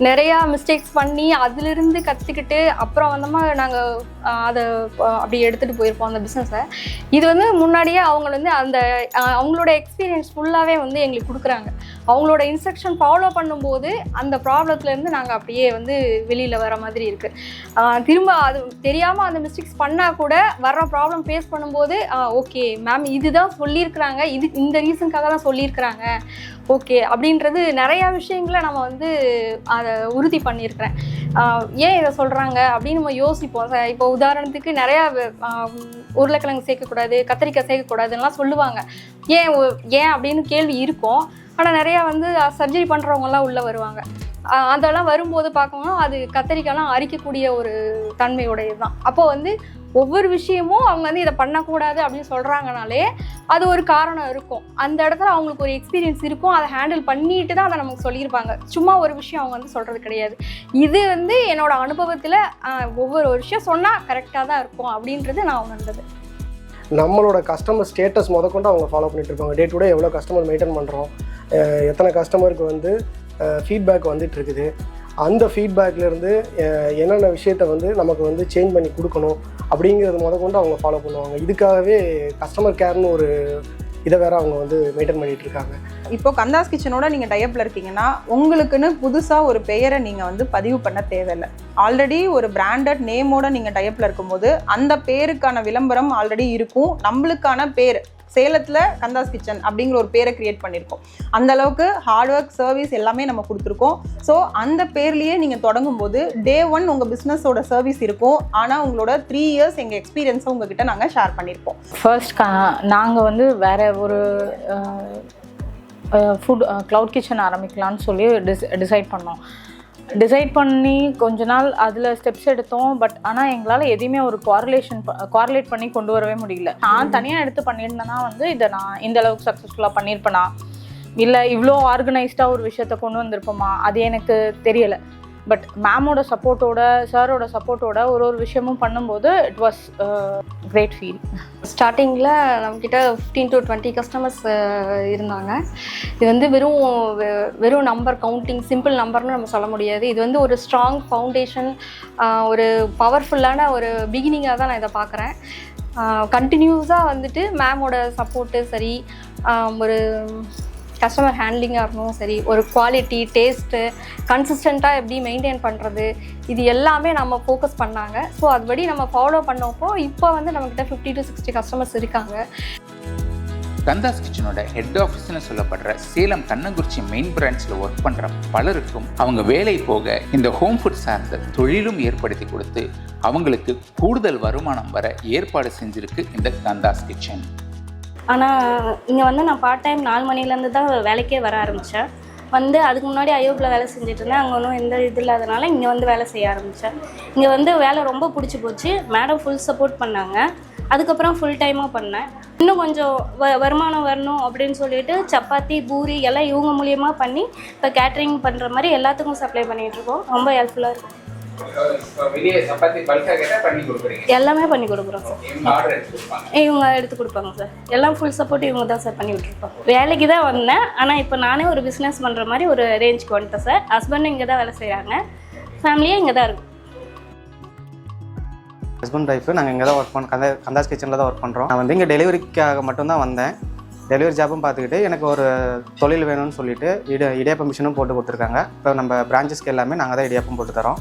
நிறையா மிஸ்டேக்ஸ் பண்ணி அதிலிருந்து கற்றுக்கிட்டு அப்புறம் வந்தோமா நாங்கள் அதை அப்படி எடுத்துகிட்டு போயிருப்போம் அந்த பிஸ்னஸை. இது வந்து முன்னாடியே அவங்க வந்து அந்த அவங்களோட எக்ஸ்பீரியன்ஸ் ஃபுல்லாகவே வந்து எங்களுக்கு கொடுக்குறாங்க. அவங்களோட இன்ஸ்ட்ரக்ஷன் ஃபாலோ பண்ணும்போது அந்த ப்ராப்ளத்துலேருந்து நாங்கள் அப்படியே வந்து வெளியில் வர மாதிரி இருக்குது. திரும்ப அது தெரியாமல் அந்த மிஸ்டேக்ஸ் பண்ணால் கூட வர்ற ப்ராப்ளம் ஃபேஸ் பண்ணும்போது ஓகே மேம் இதுதான் சொல்லியிருக்கிறாங்க, இந்த ரீசனுக்காக தான் சொல்லியிருக்கிறாங்க ஓகே அப்படின்றது நிறையா விஷயங்களை நம்ம வந்து அதை உறுதி பண்ணியிருக்கிறேன். ஏன் இதை சொல்கிறாங்க அப்படின்னு நம்ம யோசிப்போம். இப்போ உதாரணத்துக்கு நிறையா உருளைக்கிழங்கு சேர்க்கக்கூடாது, கத்திரிக்காய் சேர்க்கக்கூடாதுன்னெலாம் சொல்லுவாங்க. ஏன் அப்படின்னு கேள்வி இருக்கும். ஆனால் நிறையா வந்து சர்ஜரி பண்ணுறவங்கலாம் உள்ளே வருவாங்க. அதெல்லாம் வரும்போது பார்க்கணும் அது கத்தரிக்காய்லாம் அரிக்கக்கூடிய ஒரு தன்மையுடையது தான். அப்போ வந்து ஒவ்வொரு விஷயமும் அவங்க வந்து இதை பண்ணக்கூடாது அப்படின்னு சொல்கிறாங்கனாலே அது ஒரு காரணம் இருக்கும். அந்த இடத்துல அவங்களுக்கு ஒரு எக்ஸ்பீரியன்ஸ் இருக்கும், அதை ஹேண்டில் பண்ணிட்டு தான் அதை நமக்கு சொல்லியிருப்பாங்க. சும்மா ஒரு விஷயம் அவங்க வந்து சொல்கிறது கிடையாது. இது வந்து என்னோட அனுபவத்தில் ஒவ்வொரு விஷயம் சொன்னால் கரெக்டாக தான் இருக்கும் அப்படின்றது நான் உணர்ந்தது. நம்மளோட கஸ்டமர் ஸ்டேட்டஸ் முதற்கொண்டு அவங்க ஃபாலோ பண்ணிட்டு இருப்பாங்க. டே டு டே எவ்வளோ கஸ்டமர் மெயின்டைன் பண்ணுறோம், எத்தனை கஸ்டமருக்கு வந்து ஃபீட்பேக் வந்துட்டு இருக்குது, அந்த ஃபீட்பேக்லேருந்து என்னென்ன விஷயத்த வந்து நமக்கு வந்து சேஞ்ச் பண்ணி கொடுக்கணும் அப்படிங்கிறது முதற்கொண்டு அவங்க ஃபாலோ பண்ணுவாங்க. இதுக்காகவே கஸ்டமர் கேர்னு ஒரு இதை வேற அவங்க வந்து மெயின்டைன் பண்ணிட்டு இருக்காங்க. இப்போ கந்தாஸ் கிச்சனோட நீங்கள் டைப்பில் இருக்கீங்கன்னா உங்களுக்குன்னு புதுசாக ஒரு பெயரை நீங்கள் வந்து பதிவு பண்ண தேவையில்லை. ஆல்ரெடி ஒரு பிராண்டட் நேமோட நீங்கள் டைப்பில் இருக்கும்போது அந்த பேருக்கான விளம்பரம் ஆல்ரெடி இருக்கும். நம்மளுக்கான பேர் சேலத்தில் கந்தாஸ் கிச்சன் அப்படிங்கிற ஒரு பேரை கிரியேட் பண்ணியிருக்கோம். அந்த அளவுக்கு ஹார்ட் ஒர்க் சர்வீஸ் எல்லாமே நம்ம கொடுத்துருக்கோம். ஸோ அந்த பேர்லேயே நீங்கள் தொடங்கும் போது டே 1 உங்கள் பிஸ்னஸோட சர்வீஸ் இருக்கும். ஆனால் உங்களோட 3 இயர்ஸ் எங்கள் எக்ஸ்பீரியன்ஸை உங்ககிட்ட நாங்கள் ஷேர் பண்ணியிருப்போம். ஃபர்ஸ்ட் நாங்கள் வந்து வேறு ஒரு ஃபுட் க்ளவுட் கிச்சன் ஆரம்பிக்கலான்னு சொல்லி டிசைட் பண்ணி கொஞ்ச நாள் அதில் ஸ்டெப்ஸ் எடுத்தோம். பட் ஆனால் எங்களால் எதையுமே ஒரு கோரிலேட் பண்ணி கொண்டு வரவே முடியல. நான் தனியாக எடுத்து பண்ணியிருந்தேன்னா வந்து இதை நான் இந்த அளவுக்கு சக்ஸஸ்ஃபுல்லாக பண்ணியிருப்பேனா, இல்லை இவ்வளோ ஆர்கனைஸ்டாக ஒரு விஷயத்தை கொண்டு வந்திருப்போமா, அது எனக்கு தெரியலை. பட் மேமோட சப்போர்ட்டோட சாரோட சப்போர்ட்டோட ஒரு விஷயமும் பண்ணும்போது இட் வாஸ் கிரேட் ஃபீல். ஸ்டார்டிங்கில் நம்மக்கிட்ட 15 to 20 கஸ்டமர்ஸ் இருந்தாங்க. இது வந்து வெறும் நம்பர் கவுண்டிங், சிம்பிள் நம்பர்னு நம்ம சொல்ல முடியாது. இது வந்து ஒரு ஸ்ட்ராங் ஃபவுண்டேஷன், ஒரு பவர்ஃபுல்லான ஒரு பிகினிங்காக தான் நான் இதை பார்க்குறேன். கண்டினியூஸாக வந்துட்டு மேமோட சப்போர்ட்டு சரி, ஒரு கஸ்டமர் ஹேண்ட்லிங்காக இருக்கணும் சரி, ஒரு குவாலிட்டி டேஸ்ட்டு கன்சிஸ்டண்ட்டாக எப்படி மெயின்டைன் பண்ணுறது, இது எல்லாமே நம்ம ஃபோக்கஸ் பண்ணாங்க. ஸோ அதுபடி நம்ம ஃபாலோ பண்ணப்போ இப்போ வந்து நம்மக்கிட்ட 50 to 60 கஸ்டமர்ஸ் இருக்காங்க. கந்தாஸ் கிச்சனோட ஹெட் ஆஃபீஸ்னு சொல்லப்படுற சேலம் கண்ணங்குறிச்சி மெயின் பிரான்ச்சில் ஒர்க் பண்ணுற பலருக்கும் அவங்க வேலை போக இந்த ஹோம் ஃபுட் சார்ந்த தொழிலும் ஏற்படுத்தி கொடுத்து அவங்களுக்கு கூடுதல் வருமானம் வர ஏற்பாடு செஞ்சுருக்கு இந்த கந்தாஸ் கிச்சன். ஆனால் இங்கே வந்து நான் பார்ட் டைம் 4 மணிலேருந்து தான் வேலைக்கே வர ஆரம்பித்தேன். வந்து அதுக்கு முன்னாடி ஐயோப்பில் வேலை செஞ்சுட்டு இருந்தேன். அங்கே ஒன்றும் எந்த இது இல்லாதனால இங்கே வந்து வேலை செய்ய ஆரம்பித்தேன். இங்கே வந்து வேலை ரொம்ப பிடிச்சி போச்சு. மேடம் ஃபுல் சப்போர்ட் பண்ணாங்க. அதுக்கப்புறம் ஃபுல் டைமாக பண்ணேன். இன்னும் கொஞ்சம் வருமானம் வரணும் அப்படின்னு சொல்லிட்டு சப்பாத்தி பூரி எல்லாம் இவங்க மூலியமாக பண்ணி இப்போ கேட்ரிங் பண்ணுற மாதிரி எல்லாத்துக்கும் சப்ளை பண்ணிகிட்ருக்கோம். ரொம்ப ஹெல்ப்ஃபுல்லாக இருக்கும். எல்லாமே பண்ணி கொடுக்குறோம் சார். இவங்க எடுத்து கொடுப்பாங்க சார். எல்லாம் ஃபுல் சப்போர்ட் இவங்க தான் சார் பண்ணி விட்டுருப்பாங்க. வேலைக்கு தான் வந்தேன், ஆனால் இப்போ நானே ஒரு பிஸ்னஸ் பண்ணுற மாதிரி ஒரு ரேஞ்சுக்கு வந்துட்டேன் சார். ஹஸ்பண்டும் இங்கே தான் வேலை செய்கிறாங்க, ஃபேமிலியே இங்கே தான் இருக்கும். ஹஸ்பண்ட் ஒய்ஃபு நாங்கள் இங்கே தான் ஒர்க் பண்ணோம். கந்தாஸ் கிச்சனில் தான் ஒர்க் பண்ணுறோம். நான் வந்து இங்கே டெலிவரிக்காக மட்டும்தான் வந்தேன். டெலிவரி ஜாப்பும் பார்த்துக்கிட்டு எனக்கு ஒரு தொழில் வேணும்னு சொல்லிட்டு இடியாப்பம் மிஷினும் போட்டு கொடுத்துருக்காங்க. இப்போ நம்ம பிரான்ச்சஸ்க்கு எல்லாமே நாங்கள் தான் இடியாப்பம் போட்டு தரோம்.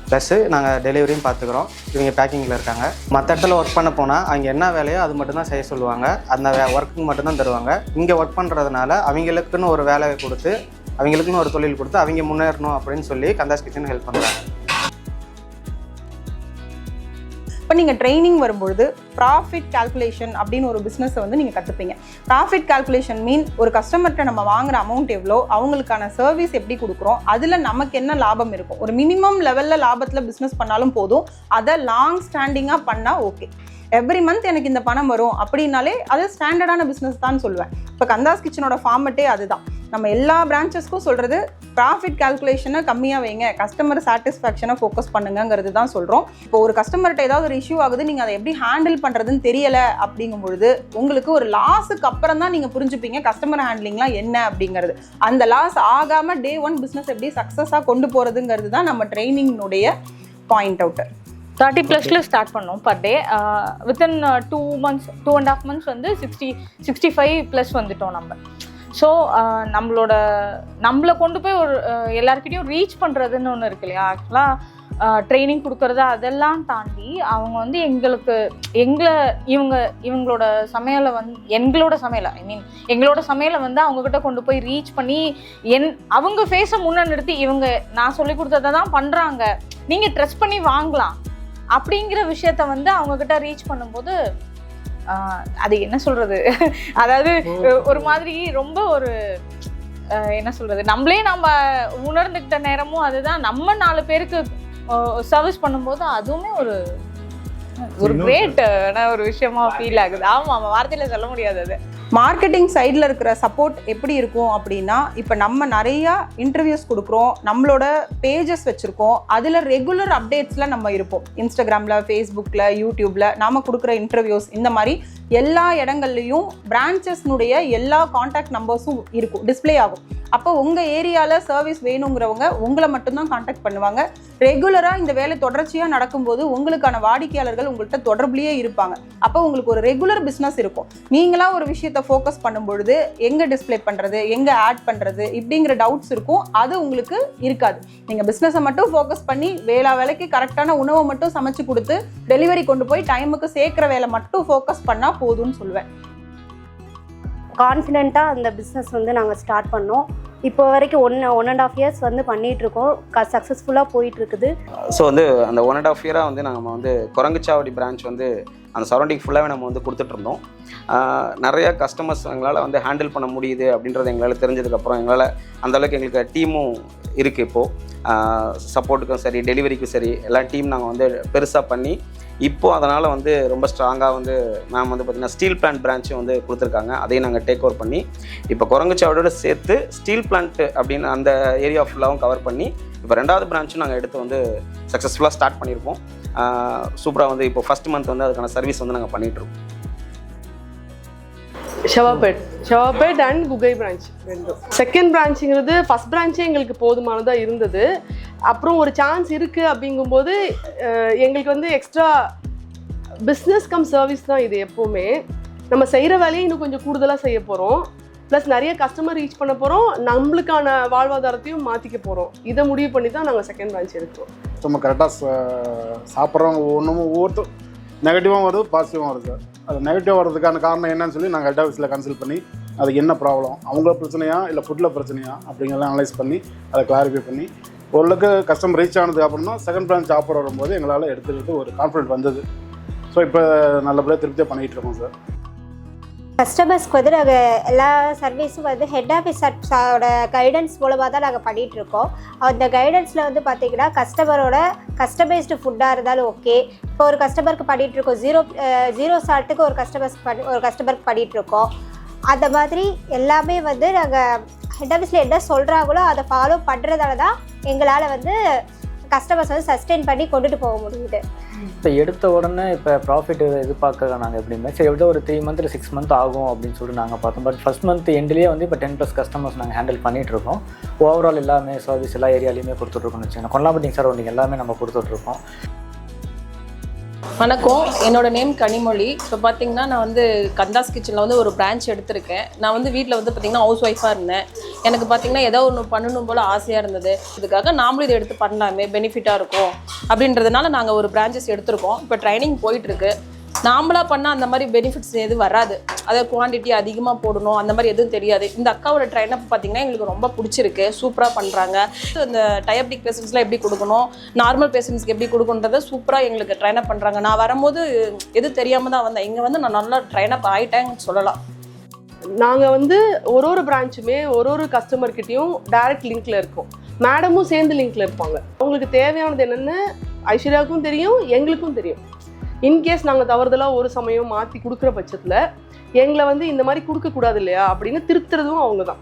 ப்ளஸ்ஸு நாங்கள் டெலிவரியும் பார்த்துக்குறோம். இவங்க பேக்கிங்கில் இருக்காங்க. மற்ற இடத்துல ஒர்க் பண்ண போனால் அவங்க என்ன வேலையோ அது மட்டும்தான் செய்ய சொல்லுவாங்க. அந்த ஒர்க்குக்கு மட்டும்தான் தருவாங்க. இங்கே ஒர்க் பண்ணுறதுனால அவங்களுக்குன்னு ஒரு வேலையை கொடுத்து அவங்களுக்குன்னு ஒரு தொழில் கொடுத்து அவங்க முன்னேறணும் அப்படின்னு சொல்லி கந்தாஸ் கிச்சன் ஹெல்ப் பண்ணுறாங்க. இப்போ நீங்கள் ட்ரைனிங் வரும்பொழுது ப்ராஃபிட் கால்குலேஷன் அப்படின்னு ஒரு பிஸ்னஸை வந்து நீங்கள் கற்றுப்பீங்க. ப்ராஃபிட் கால்குலேஷன் மீன் ஒரு கஸ்டமர்கிட்ட நம்ம வாங்குகிற அமௌண்ட் எவ்வளோ, அவங்களுக்கான சர்வீஸ் எப்படி கொடுக்குறோம், அதில் நமக்கு என்ன லாபம் இருக்கும். ஒரு மினிமம் லெவலில் லாபத்தில் பிஸ்னஸ் பண்ணாலும் போதும். அதை லாங் ஸ்டாண்டிங்காக பண்ணால் ஓகே. எவ்ரி மந்த் எனக்கு இந்த பணம் வரும் அப்படின்னாலே அது ஸ்டாண்டர்டான பிஸ்னஸ் தான் சொல்லுவேன். இப்போ கந்தாஸ் கிச்சனோட ஃபார்மட்டே அதுதான். நம்ம எல்லா பிரான்ச்சஸ்க்கும் சொல்கிறது ப்ராஃபிட் கால்குலேஷனை கம்மியாக வைங்க, கஸ்டமர் சாட்டிஸ்ஃபேக்ஷனை ஃபோக்கஸ் பண்ணுங்கிறது தான் சொல்கிறோம். இப்போ ஒரு கஸ்டமர்கிட்ட ஏதாவது ஒரு இஷ்யூ ஆகுது, நீங்கள் அதை எப்படி ஹேண்டில் பண்ணுறதுன்னு தெரியலை அப்படிங்கும்பொழுது உங்களுக்கு ஒரு லாஸுக்கு அப்புறம் தான் நீங்கள் புரிஞ்சுப்பீங்க கஸ்டமர் ஹேண்ட்லிங்லாம் என்ன அப்படிங்கிறது. அந்த லாஸ் ஆகாமல் டே 1 பிஸ்னஸ் எப்படி சக்ஸஸாக கொண்டு போகிறதுங்கிறது தான் நம்ம ட்ரைனிங்னுடைய பாயிண்ட் அவுட்டு. 30+ ஸ்டார்ட் பண்ணோம் per day. Within 2 months 2.5 months வந்து 65+ வந்துட்டோம் நம்ம. ஸோ நம்மளை கொண்டு போய் ஒரு எல்லாருக்கிட்டையும் ரீச் பண்ணுறதுன்னு ஒன்று இருக்கு இல்லையா. ஆக்சுவலாக ட்ரைனிங் கொடுக்குறது அதெல்லாம் தாண்டி அவங்க வந்து இவங்களோட சமையலை வந்து எங்களோட சமையலை வந்து அவங்கக்கிட்ட கொண்டு போய் ரீச் பண்ணி அவங்க ஃபேஸை முன்னே நிறுத்தி இவங்க நான் சொல்லி கொடுத்ததை தான் பண்ணுறாங்க, நீங்கள் ட்ரெஸ் பண்ணி வாங்கலாம் அப்படிங்கிற விஷயத்த வந்து அவங்கக்கிட்ட ரீச் பண்ணும்போது அது என்ன சொல்கிறது, அதாவது ஒரு மாதிரி ரொம்ப ஒரு என்ன சொல்றது, நம்மளே நம்ம உணர்ந்துக்கிட்ட நேரமும் அதுதான். நம்ம 4 பேருக்கு சர்வீஸ் பண்ணும்போது அதுவுமே ஒரு கிரேட் ஒரு விஷயமா ஃபீல் ஆகுது. ஆமா, வார்த்தையில சொல்ல முடியாது. அது மார்க்கெட்டிங் சைடில் இருக்கிற சப்போர்ட் எப்படி இருக்கும் அப்படின்னா, இப்போ நம்ம நிறையா இன்டர்வியூஸ் கொடுக்குறோம், நம்மளோட பேஜஸ் வச்சுருக்கோம், அதில் ரெகுலர் அப்டேட்ஸில் நம்ம இருப்போம். இன்ஸ்டாகிராமில், ஃபேஸ்புக்கில், யூடியூப்பில் நாம் கொடுக்குற இன்டர்வியூஸ், இந்த மாதிரி எல்லா இடங்கள்லையும் பிரான்ச்சஸ்னுடைய எல்லா காண்டாக்ட் நம்பர்ஸும் இருக்கும், டிஸ்பிளே ஆகும். அப்போ உங்கள் ஏரியாவில் சர்வீஸ் வேணுங்கிறவங்க உங்களை மட்டும்தான் காண்டாக்ட் பண்ணுவாங்க. ரெகுலராக இந்த வேலை தொடர்ச்சியாக நடக்கும்போது உங்களுக்கான வாடிக்கையாளர்கள் உங்கள்கிட்ட தொடர்புலேயே இருப்பாங்க. அப்போ உங்களுக்கு ஒரு ரெகுலர் பிஸ்னஸ் இருக்கும். நீங்களாக ஒரு விஷயத்தை ஃபோக்கஸ் பண்ணும் பொழுது எங்கே டிஸ்பிளே பண்ணுறது, எங்கே ஆட் பண்ணுறது, இப்படிங்கிற டவுட்ஸ் இருக்கும். அது உங்களுக்கு இருக்காது. நீங்கள் பிஸ்னஸை மட்டும் ஃபோக்கஸ் பண்ணி வேலைக்கு கரெக்டான உணவை மட்டும் சமைச்சு கொடுத்து டெலிவரி கொண்டு போய் டைமுக்கு சேர்க்குற வேலை மட்டும் ஃபோக்கஸ் பண்ணால் போதும்னு சொல்லுவேன். கான்ஃபிடென்ட்டாக அந்த பிஸ்னஸ் வந்து நாங்கள் ஸ்டார்ட் பண்ணோம். இப்போ வரைக்கும் 1.5 years வந்து பண்ணிகிட்ருக்கோம். சக்ஸஸ்ஃபுல்லாக போயிட்டுருக்குது. ஸோ வந்து அந்த 1.5 year வந்து நம்ம வந்து குரங்குச்சாவடி பிரான்ச் வந்து அந்த சரௌண்டிங் ஃபுல்லாகவே நம்ம வந்து கொடுத்துட்ருந்தோம். நிறையா கஸ்டமர்ஸ் எங்களால் வந்து ஹேண்டில் பண்ண முடியுது அப்படின்றது எங்களால் தெரிஞ்சதுக்கப்புறம் எங்களால் அந்தளவுக்கு எங்களுக்கு டீமும் இருக்குது. இப்போது சப்போர்ட்டுக்கும் சரி, டெலிவரிக்கும் சரி, எல்லா டீம் நாங்கள் வந்து பெருசாக பண்ணி இப்போது அதனால் வந்து ரொம்ப ஸ்ட்ராங்காக வந்து மேம் வந்து பார்த்திங்கன்னா ஸ்டீல் பிளான்ட் பிரான்ச்சும் வந்து கொடுத்துருக்காங்க. அதையும் நாங்கள் டேக் ஓவர் பண்ணி இப்போ குரங்குச்சாவடியோட சேர்த்து ஸ்டீல் பிளான்ட் அப்படின்னு அந்த ஏரியா ஃபுல்லாகவும் கவர் பண்ணி இப்போ 2வது பிரான்ச்சும் நாங்கள் எடுத்து வந்து சக்ஸஸ்ஃபுல்லாக ஸ்டார்ட் பண்ணியிருக்கோம். சூப்பராக வந்து இப்போ ஃபஸ்ட் மந்த் வந்து அதுக்கான சர்வீஸ் வந்து நாங்கள் பண்ணிகிட்ருக்கோம். ஷவாபேட் அண்ட் குகை பிரான்ச் ரெண்டும். செகண்ட் பிரான்ச்சுங்கிறது ஃபஸ்ட் பிரான்ச்சே எங்களுக்கு போதுமானதாக இருந்தது. அப்புறம் ஒரு சான்ஸ் இருக்குது அப்படிங்கும்போது எங்களுக்கு வந்து எக்ஸ்ட்ரா பிஸ்னஸ் கம் சர்வீஸ் தான் இது. எப்போவுமே நம்ம செய்கிற வேலையை இன்னும் கொஞ்சம் கூடுதலாக செய்ய போகிறோம். ப்ளஸ் நிறைய கஸ்டமர் ரீச் பண்ண போகிறோம், நம்மளுக்கான வாழ்வாதாரத்தையும் மாற்றிக்க போகிறோம். இதை முடிவு பண்ணி தான் நாங்கள் செகண்ட் பிரான்ச் எடுக்கிறோம். நம்ம கரெக்டாக சாப்பிட்றவங்க ஒவ்வொருத்தரும் நெகட்டிவாகவும் வருது, பாசிட்டிவாகவும் வருது. அது நெகட்டிவாக வர்றதுக்கான காரணம் என்னன்னு சொல்லி நாங்கள் ஹெட் ஆஃபீஸில் கன்சல்ட் பண்ணி அது என்ன ப்ராப்ளம், அவங்கள பிரச்சனையா இல்லை ஃபுட்டில் பிரச்சனையா அப்படிங்கிறத அனலைஸ் பண்ணி அதை கிளாரிஃபை பண்ணி ஓரளவுக்கு கஸ்டமர் ரீச் ஆனதுக்கு அப்புறம் தான் செகண்ட் பிரான்ச் ஆஃபர் வரும்போது எங்களால் எடுத்துக்கிட்டு ஒரு கான்ஃபிடென்ட் வந்தது. ஸோ இப்போ நல்லபடியாக திருப்தியாக பண்ணிகிட்டு இருக்கோம் சார். கஸ்டமர்ஸ்க்கு வந்து நாங்கள் எல்லா சர்வீஸும் வந்து ஹெட் ஆஃபீஸரோட கைடன்ஸ் மூலமாக தான் நாங்கள் பண்ணிகிட்ருக்கோம். அந்த கைடன்ஸில் வந்து பார்த்திங்கன்னா கஸ்டமரோட கஸ்டமைஸ்டு ஃபுட்டாக இருந்தாலும் ஓகே. இப்போ ஒரு கஸ்டமருக்கு பண்ணிகிட்ருக்கோம், ஜீரோ சால்ட்டுக்கு ஒரு கஸ்டமருக்கு பண்ணிகிட்ருக்கோம். அந்த மாதிரி எல்லாமே வந்து நாங்கள் ஹெட் ஆஃபீஸில் என்ன சொல்கிறாங்களோ அதை ஃபாலோ பண்ணுறதால தான் எங்களால் வந்து கஸ்டமர்ஸ் வந்து சஸ்டெயின் பண்ணி கொண்டுட்டு போக முடியுது. இப்போ எடுத்த உடனே இப்போ ப்ராஃபிட் எதிர்பார்க்க நாங்கள் எப்படின்னா சரி எப்படியோ ஒரு 3 month 6 month ஆகும் அப்படின்னு சொல்லிட்டு நாங்கள் பார்த்தோம். பட் ஃபஸ்ட் மந்த் எண்ட்லேயே வந்து இப்போ 10+ கஸ்டமர்ஸ் நாங்கள் ஹேண்டில் பண்ணிகிட்ருக்கோம். ஓவரால் எல்லாமே சர்வீஸ் எல்லா ஏரியாலையுமே கொடுத்துட்ருக்கோம்னு வச்சுக்கோங்க. கொல்லாம்பட்டிங் சரௌண்டிங் எல்லாமே நம்ம கொடுத்துட்ருக்கோம். வணக்கம், என்னோட நேம் கனிமொழி. இப்போ பார்த்தீங்கன்னா நான் வந்து கந்தாஸ் கிச்சனில் வந்து ஒரு பிரான்ச் எடுத்திருக்கேன். நான் வந்து வீட்டில் வந்து பார்த்திங்கன்னா ஹவுஸ் ஒய்ஃபாக இருந்தேன். எனக்கு பார்த்திங்கன்னா ஏதோ ஒன்று பண்ணணும் போல் ஆசையாக இருந்தது. இதுக்காக நாமளும் இதை எடுத்து பண்ணலாமே, பெனிஃபிட்டாக இருக்கும் அப்படின்றதுனால நாங்கள் ஒரு பிரான்ச்சஸ் எடுத்திருக்கோம். இப்போ ட்ரைனிங் போயிட்டுருக்கு. நாமளாக பண்ணால் அந்த மாதிரி பெனிஃபிட்ஸ் எதுவும் வராது. அதை குவான்டிட்டி அதிகமாக போடணும் அந்த மாதிரி எதுவும் தெரியாது. இந்த அக்காவோட ட்ரைனப் பார்த்திங்கன்னா எங்களுக்கு ரொம்ப பிடிச்சிருக்கு. சூப்பராக பண்ணுறாங்க. இந்த டயபெட்டிக் பேஷண்ட்ஸ்லாம் எப்படி கொடுக்கணும், நார்மல் பேஷண்ட்ஸ்க்கு எப்படி கொடுக்கணுன்றதை சூப்பராக எங்களுக்கு ட்ரைனப் பண்ணுறாங்க. நான் வரும்போது எது தெரியாமல் தான் வந்தேன். இங்கே வந்து நான் நல்லா ட்ரைனப் ஆகிட்டேன்னு சொல்லலாம். நாங்கள் வந்து ஒரு பிரான்ச்சுமே ஒரு கஸ்டமர்கிட்டையும் டைரக்ட் லிங்க்ல இருக்கோம். மேடமும் சேர்ந்து லிங்க்ல இருப்பாங்க. அவங்களுக்கு தேவையானது என்னென்னு ஐஸ்வர்யாவுக்கும் தெரியும், எங்களுக்கும் தெரியும். இன்கேஸ் நாங்கள் தவறுதலாக ஒரு சமயம் மாற்றி கொடுக்குற பட்சத்தில் எங்களை வந்து இந்த மாதிரி கொடுக்கக்கூடாது இல்லையா அப்படின்னு திருத்துறதும் அவங்க தான்.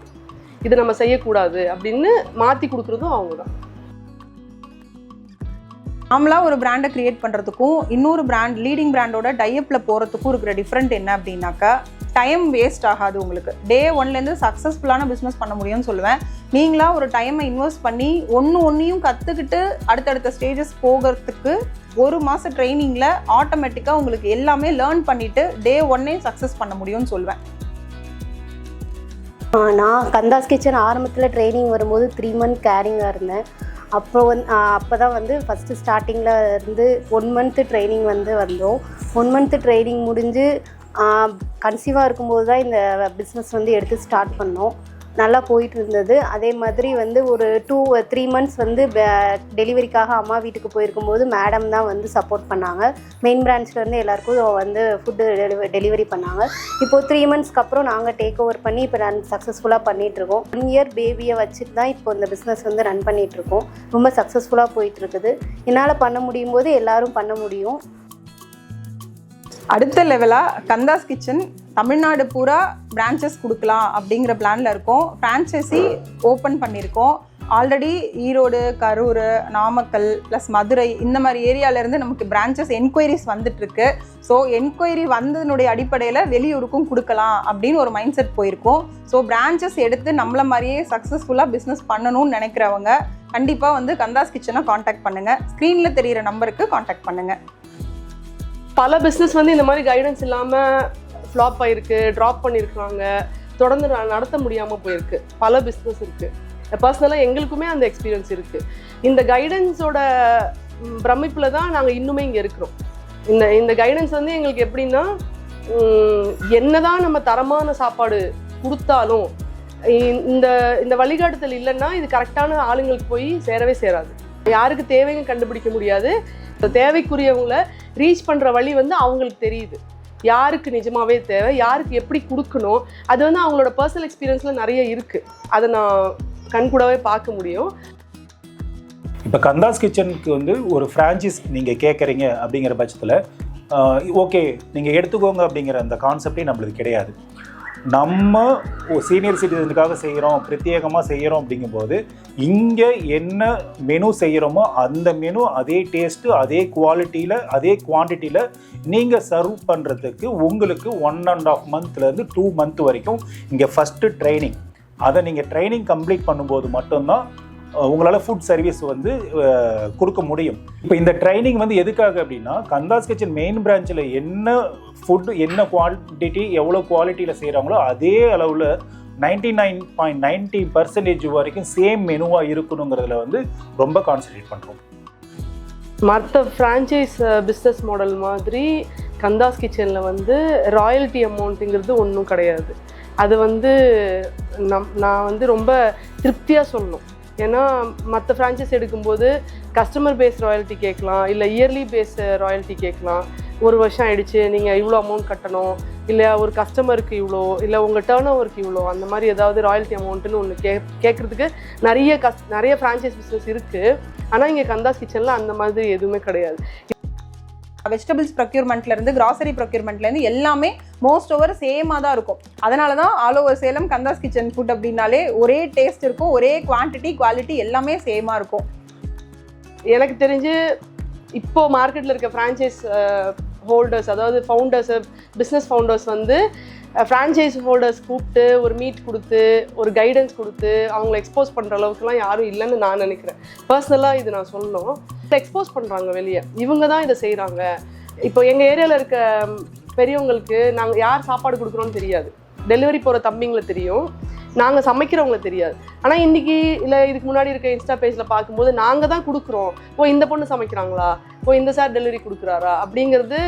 இதை நம்ம செய்யக்கூடாது அப்படின்னு மாற்றி கொடுக்குறதும் அவங்க தான். நாமளாக ஒரு பிராண்டை க்ரியேட் பண்ணுறதுக்கும் இன்னொரு பிராண்ட் லீடிங் பிராண்டோட டைப்பில் போகிறதுக்கும் இருக்கிற டிஃப்ரெண்ட் என்ன அப்படின்னாக்கா, டைம் வேஸ்ட் ஆகாது. உங்களுக்கு டே 1லேருந்து சக்ஸஸ்ஃபுல்லான பிஸ்னஸ் பண்ண முடியும்னு சொல்லுவேன். நீங்களாக ஒரு டைமை இன்வெஸ்ட் பண்ணி ஒன்றையும் கற்றுக்கிட்டு அடுத்தடுத்த ஸ்டேஜஸ் போகிறதுக்கு 1 மாத ட்ரைனிங்கில் ஆட்டோமேட்டிக்காக உங்களுக்கு எல்லாமே லேர்ன் பண்ணிவிட்டு டே 1 சக்ஸஸ் பண்ண முடியும்னு சொல்லுவேன். நான் கந்தாஸ் கிச்சன் ஆரம்பத்தில் ட்ரைனிங் வரும்போது 3 month கேரிங்காக இருந்தேன். அப்போ தான் வந்து ஃபஸ்ட்டு ஸ்டார்டிங்கில் இருந்து 1 month ட்ரைனிங் வந்தோம். 1 month ட்ரைனிங் முடிஞ்சு கன்சீவாக இருக்கும்போது தான் இந்த பிஸ்னஸ் வந்து எடுத்து ஸ்டார்ட் பண்ணோம். நல்லா போயிட்டு இருந்தது. அதே மாதிரி வந்து ஒரு 2-3 months வந்து டெலிவரிக்காக அம்மா வீட்டுக்கு போயிருக்கும்போது மேடம் தான் வந்து சப்போர்ட் பண்ணாங்க. மெயின் பிரான்ச்லேருந்து எல்லாருக்கும் வந்து ஃபுட்டு டெலிவரி பண்ணாங்க. இப்போது 3 monthsக்கு அப்புறம் நாங்கள் டேக் ஓவர் பண்ணி இப்போ ரன் சக்ஸஸ்ஃபுல்லாக பண்ணிகிட்ருக்கோம். 1 year பேபியை வச்சுட்டு தான் இப்போ இந்த பிஸ்னஸ் வந்து ரன் பண்ணிகிட்ருக்கோம். ரொம்ப சக்ஸஸ்ஃபுல்லாக போயிட்டுருக்குது. என்னால் பண்ண முடியும் போது எல்லோரும் பண்ண முடியும். அடுத்த லெவலாக கந்தாஸ் கிச்சன் தமிழ்நாடு பூரா பிரான்ச்சஸ் கொடுக்கலாம் அப்படிங்கிற பிளானில் இருக்கோம். ஃப்ரான்ச்சைசி ஓப்பன் பண்ணியிருக்கோம். ஆல்ரெடி ஈரோடு, கரூர், நாமக்கல் ப்ளஸ் மதுரை இந்த மாதிரி ஏரியாவிலேருந்து நமக்கு பிரான்ச்சஸ் என்கொயரிஸ் வந்துட்டுருக்கு. ஸோ என்கொயரி வந்ததுனுடைய அடிப்படையில் வெளியூருக்கும் கொடுக்கலாம் அப்படின்னு ஒரு மைண்ட் செட் போயிருக்கோம். ஸோ பிரான்ச்சஸ் எடுத்து நம்மளை மாதிரியே சக்ஸஸ்ஃபுல்லாக பிஸ்னஸ் பண்ணணும்னு நினைக்கிறவங்க கண்டிப்பாக வந்து கந்தாஸ் கிச்சனை காண்டாக்ட் பண்ணுங்கள். ஸ்க்ரீனில் தெரிகிற நம்பருக்கு காண்டாக்ட் பண்ணுங்கள். பல பிஸ்னஸ் வந்து இந்த மாதிரி கைடன்ஸ் இல்லாமல் ஃப்ளாப் ஆகிருக்கு, ட்ராப் பண்ணியிருக்காங்க, தொடர்ந்து நடத்த முடியாமல் போயிருக்கு. பல பிஸ்னஸ் இருக்குது. பர்சனலாக எங்களுக்குமே அந்த எக்ஸ்பீரியன்ஸ் இருக்குது. இந்த கைடன்ஸோட பிரமிப்பில் தான் நாங்கள் இன்னுமே இங்கே இருக்கிறோம். இந்த கைடன்ஸ் வந்து எங்களுக்கு எப்படின்னா, என்னதான் நம்ம தரமான சாப்பாடு கொடுத்தாலும் இந்த வழிகாட்டுதல் இல்லைன்னா இது கரெக்டான ஆளுங்களுக்கு போய் சேரவே சேராது. யாருக்கு தேவைன்னு கண்டுபிடிக்க முடியாது. தேவைக்குரியவங்களை ரீச் பண்ணுற வழி வந்து அவங்களுக்கு தெரியுது. யாருக்கு நிஜமாவே தேவை, யாருக்கு எப்படி கொடுக்கணும், அது வந்து அவங்களோட பர்சனல் எக்ஸ்பீரியன்ஸில் நிறைய இருக்குது. அதை நான் கண்கூடவே பார்க்க முடியும். இப்போ கந்தாஸ் கிச்சனுக்கு வந்து ஒரு ஃப்ரான்ச்சைஸ் நீங்கள் கேட்குறீங்க அப்படிங்கிற பட்சத்தில் ஓகே நீங்கள் எடுத்துக்கோங்க அப்படிங்கிற அந்த கான்செப்டே நம்மளுக்கு கிடையாது. நம்ம சீனியர் சிட்டிசனுக்காக செய்கிறோம், பிரத்யேகமாக செய்கிறோம் அப்படிங்கும்போது இங்கே என்ன மெனு செய்கிறோமோ அந்த மெனு அதே டேஸ்ட்டு, அதே குவாலிட்டியில், அதே குவான்டிட்டியில் நீங்கள் சர்வ் பண்ணுறதுக்கு உங்களுக்கு 1.5 monthலேருந்து 2 month வரைக்கும் இங்கே ஃபஸ்ட்டு ட்ரைனிங். அதை நீங்கள் ட்ரைனிங் கம்ப்ளீட் பண்ணும்போது மட்டும்தான் உங்களால் ஃபுட் சர்வீஸ் வந்து கொடுக்க முடியும். இப்போ இந்த ட்ரைனிங் வந்து எதுக்காக அப்படின்னா, கந்தாஸ் கிச்சன் மெயின் பிரான்ச்சில் என்ன ஃபுட்டு, என்ன குவான்டிட்டி, எவ்வளோ குவாலிட்டியில் செய்கிறாங்களோ அதே அளவில் 99.90% வரைக்கும் சேம் மெனுவாக இருக்கணுங்கிறதுல வந்து ரொம்ப கான்சன்ட்ரேட் பண்ணுறோம். மற்ற ஃப்ரான்ச்சைஸ் பிஸ்னஸ் மாடல் மாதிரி கந்தாஸ் கிச்சனில் வந்து ராயல்ட்டி அமௌண்ட்டுங்கிறது ஒன்றும் கிடையாது. அது வந்து நான் வந்து ரொம்ப திருப்தியாக சொல்லணும். ஏன்னா மற்ற ஃப்ரான்ச்சைஸ் எடுக்கும்போது கஸ்டமர் பேஸ் ராயல்ட்டி கேட்கலாம், இல்லை இயர்லி பேஸ் ராயல்ட்டி கேட்கலாம். 1 வருஷம் ஆயிடுச்சு, நீங்கள் இவ்வளோ அமௌண்ட் கட்டணும், இல்லை ஒரு கஸ்டமருக்கு இவ்வளோ, இல்லை உங்கள் டேர்ன் ஓவருக்கு இவ்வளோ, அந்த மாதிரி ஏதாவது ராயல்ட்டி அமௌண்ட்டுன்னு ஒன்று கேட்குறதுக்கு நிறைய ஃப்ரான்ச்சைஸ் பிஸ்னஸ் இருக்குது. ஆனால் இங்கே கந்தாஸ் கிச்சனில் அந்த மாதிரி எதுவுமே கிடையாது. வெஜிடபிள்ஸ் ப்ரொக்யூர்மெண்ட்லேருந்து கிராசரி ப்ரொக்யூர்மெண்ட்லேருந்து எல்லாமே மோஸ்ட் ஓவர் சேமாக தான் இருக்கும். அதனால தான் all over Salem Kandas kitchen food அப்படின்னாலே ஒரே டேஸ்ட் இருக்கும், ஒரே குவான்டிட்டி, குவாலிட்டி எல்லாமே சேமாக இருக்கும். எனக்கு தெரிஞ்சு இப்போது மார்க்கெட்டில் இருக்க ஃப்ரான்ச்சைஸ் ஹோல்டர்ஸ், அதாவது ஃபவுண்டர்ஸு, பிஸ்னஸ் ஃபவுண்டர்ஸ் வந்து ஃப்ரான்ச்சைஸ் ஹோல்டர்ஸ் கூப்பிட்டு ஒரு மீட் கொடுத்து ஒரு கைடன்ஸ் கொடுத்து அவங்கள எக்ஸ்போஸ் பண்ணுற அளவுக்குலாம் யாரும் இல்லைன்னு நான் நினைக்கிறேன். பர்சனலாக இது நான் சொல்லணும். எக்ஸ்போஸ் பண்ணுறாங்க வெளியே, இவங்க தான் இதை செய்கிறாங்க. இப்போ எங்கள் ஏரியாவில் இருக்க பெரியவங்களுக்கு நாங்கள் யார் சாப்பாடு கொடுக்குறோன்னு தெரியாது. டெலிவரி போகிற தம்பிங்களை தெரியும், நாங்கள் சமைக்கிறவங்கள தெரியாது. ஆனால் இன்றைக்கி இல்லை இதுக்கு முன்னாடி இருக்க இன்ஸ்டா பேஜில் பார்க்கும்போது நாங்கள் தான் கொடுக்குறோம், ஓ இந்த பொண்ணு சமைக்கிறாங்களா, ஓ இந்த சார் டெலிவரி கொடுக்குறாரா அப்படிங்கிறது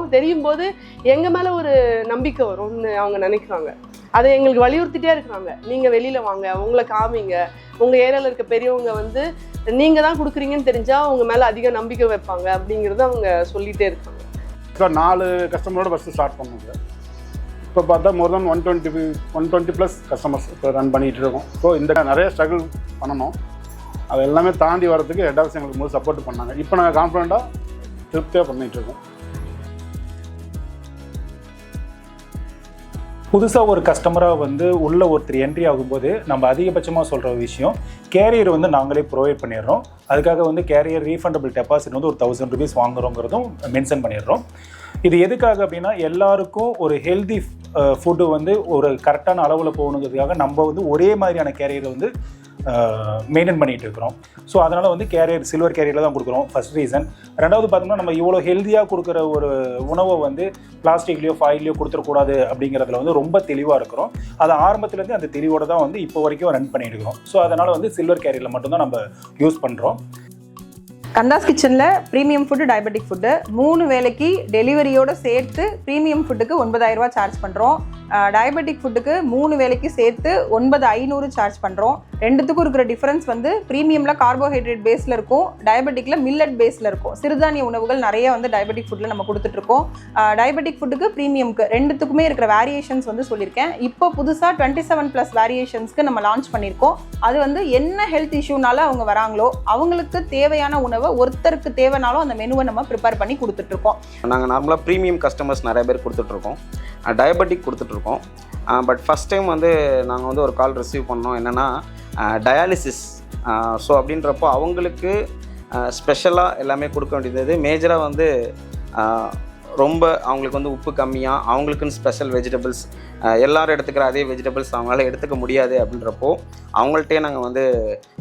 தெரியும் போது எங்கள் மேலே ஒரு நம்பிக்கை வரும்னு அவங்க நினைக்கிறாங்க. அதை எங்களுக்கு வலியுறுத்திட்டே இருக்கிறாங்க. நீங்கள் வெளியில் வாங்க, உங்களை காமிங்க, உங்கள் ஏரியாவில் இருக்க பெரியவங்க வந்து நீங்கள் தான் கொடுக்குறீங்கன்னு தெரிஞ்சால் அவங்க மேலே அதிக நம்பிக்கை வைப்பாங்க அப்படிங்கிறத அவங்க சொல்லிகிட்டே இருக்காங்க. 4 கஸ்டமரோட ஃபஸ்ட்டு ஸ்டார்ட் பண்ணுங்க. இப்போ பார்த்தா மோர் தென் 120+ கஸ்டமர்ஸ் இப்போ ரன் பண்ணிகிட்டு இருக்கோம். ஸோ இந்த நிறைய ஸ்ட்ரகிள் பண்ணணும். அது எல்லாமே தாண்டி வரதுக்கு ஹெட் ஆஃபீஸ் எங்களுக்கு முதல் சப்போர்ட் பண்ணாங்க. இப்போ நாங்கள் கான்ஃபிடண்ட்டாக திருப்தியாக பண்ணிகிட்ருக்கோம். புதுசாக ஒரு கஸ்டமராக வந்து உள்ள ஒருத்தர் என்ட்ரி ஆகும்போது நம்ம அதிகபட்சமாக சொல்கிற விஷயம், கேரியர் வந்து நாங்களே ப்ரொவைட் பண்ணிடுறோம். அதுக்காக வந்து கேரியர் ரீஃபண்டபிள் டெபாசிட் வந்து ஒரு 1000 rupees வாங்குறோங்கிறதும் மென்ஷன் பண்ணிடுறோம். இது எதுக்காக அப்படின்னா, எல்லாருக்கும் ஒரு ஹெல்தி ஃபுட்டு வந்து ஒரு கரெக்டான அளவில் போகணுங்கிறதுக்காக நம்ம வந்து ஒரே மாதிரியான கேரியரை வந்து மெயின்டைன் பண்ணிகிட்டு இருக்கிறோம். ஸோ அதனால் வந்து கேரியர் சில்வர் கேரியரில் தான் கொடுக்குறோம், ஃபஸ்ட் ரீசன். ரெண்டாவது பார்த்தோம்னா, நம்ம இவ்வளோ ஹெல்த்தியாக கொடுக்குற ஒரு உணவை வந்து பிளாஸ்டிக்லேயோ ஃபாயிலையோ கொடுத்துடக்கூடாது அப்படிங்கிறதுல வந்து ரொம்ப தெளிவாக இருக்கிறோம். அதை ஆரம்பத்துலேருந்து அந்த தெளிவோடு தான் வந்து இப்போ வரைக்கும் ரன் பண்ணிட்டு இருக்கிறோம். ஸோ அதனால் வந்து சில்வர் கேரியரில் மட்டும்தான் நம்ம யூஸ் பண்ணுறோம். கந்தாஸ் கிச்சனில் ப்ரீமியம் ஃபுட்டு, டயபெட்டிக் ஃபுட்டு 3 வேளைக்கு டெலிவரியோடு சேர்த்து ப்ரீமியம் ஃபுட்டுக்கு 9000 ரூபா சார்ஜ் பண்ணுறோம். டயபெட்டிக் ஃபுட்டுக்கு 3 வேளைக்கு சேர்த்து 9,500 சார்ஜ் பண்ணுறோம். ரெண்டுத்துக்கும் இருக்கிற டிஃப்ரென்ஸ் வந்து ப்ரீமியமில் கார்போஹைட்ரேட் பேஸில் இருக்கும், டயபெட்டிக்கில் மில்லட் பேஸில் இருக்கும். சிறுதானிய உணவுகள் நிறைய வந்து டயபெட்டிக் ஃபுட்டில் நம்ம கொடுத்துட்ருக்கோம். டயபெட்டிக் ஃபுட்டுக்கு ப்ரீமியம்க்கு ரெண்டுத்துக்குமே இருக்கிற வேரியேஷன்ஸ் வந்து சொல்லியிருக்கேன். இப்போ புதுசாக 27+ வேரியேஷன்ஸ்க்கு நம்ம லான்ச் பண்ணியிருக்கோம். அது வந்து என்ன ஹெல்த் இஷ்யூனால அவங்க வராங்களோ அவங்களுக்கு தேவையான உணவை ஒருத்தருக்கு தேவைனாலும் அந்த மெனுவை நம்ம ப்ரிப்பேர் பண்ணி கொடுத்துட்ருக்கோம். நாங்கள் நார்மலாக ப்ரீமியம் கஸ்டமர்ஸ் நிறைய பேர் கொடுத்துட்ருக்கோம், டயபெட்டிக் கொடுத்துட்ருக்கோம். பட் ஃபஸ்ட் டைம் வந்து நாங்கள் வந்து ஒரு கால் ரிசீவ் பண்ணோம், என்னென்னா டயாலிசிஸ். ஸோ அப்படின்றப்போ அவங்களுக்கு ஸ்பெஷலாக எல்லாமே கொடுக்க வேண்டியது. மேஜராக வந்து ரொம்ப அவங்களுக்கு வந்து உப்பு கம்மியாக, அவங்களுக்குன்னு ஸ்பெஷல் வெஜிடபிள்ஸ், எல்லோரும் எடுத்துக்கிற அதே வெஜிடபிள்ஸ் அவங்களால எடுத்துக்க முடியாது. அப்படின்றப்போ அவங்கள்ட்டே நாங்கள் வந்து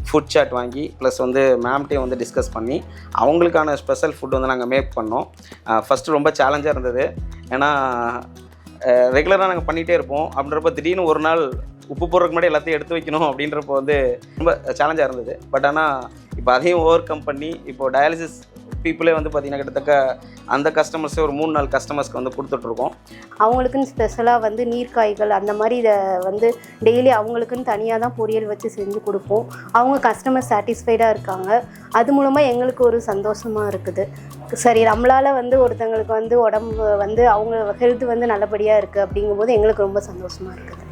ஃபுட் சாட் வாங்கி ப்ளஸ் வந்து மேம்கிட்டே வந்து டிஸ்கஸ் பண்ணி அவங்களுக்கான ஸ்பெஷல் ஃபுட் வந்து நாங்கள் மேக் பண்ணோம். ஃபஸ்ட்டு ரொம்ப சேலஞ்சாக இருந்தது, ஏன்னா ரெகுலராக நாங்கள் பண்ணிகிட்டே இருப்போம். அப்படின்றப்ப திடீர்னு ஒரு நாள் உப்பு போடுறதுக்கு முன்னாடி எல்லாத்தையும் எடுத்து வைக்கணும் அப்படின்றப்போ வந்து ரொம்ப சேலஞ்சாக இருந்தது. பட் ஆனால் இப்போ அதையும் ஓவர் கம் பண்ணி இப்போது டயாலிசிஸ் பீப்புளே வந்து பார்த்திங்கன்னா கிட்டத்தட்ட அந்த கஸ்டமர்ஸே ஒரு 3-4 கஸ்டமர்ஸ்க்கு வந்து கொடுத்துட்ருக்கோம். அவங்களுக்குன்னு ஸ்பெஷலாக வந்து நீர்க்காய்கள் அந்த மாதிரி இதை வந்து டெய்லி அவங்களுக்குன்னு தனியாக தான் பொரியல் வச்சு செஞ்சு கொடுப்போம். அவங்க கஸ்டமர் சாட்டிஸ்ஃபைடாக இருக்காங்க. அது மூலமாக எங்களுக்கு ஒரு சந்தோஷமாக இருக்குது. சரி, நம்மளால் வந்து ஒருத்தங்களுக்கு வந்து உடம்பு வந்து அவங்க ஹெல்த் வந்து நல்லபடியாக இருக்குது அப்படிங்கும்போது எங்களுக்கு ரொம்ப சந்தோஷமாக இருக்குது.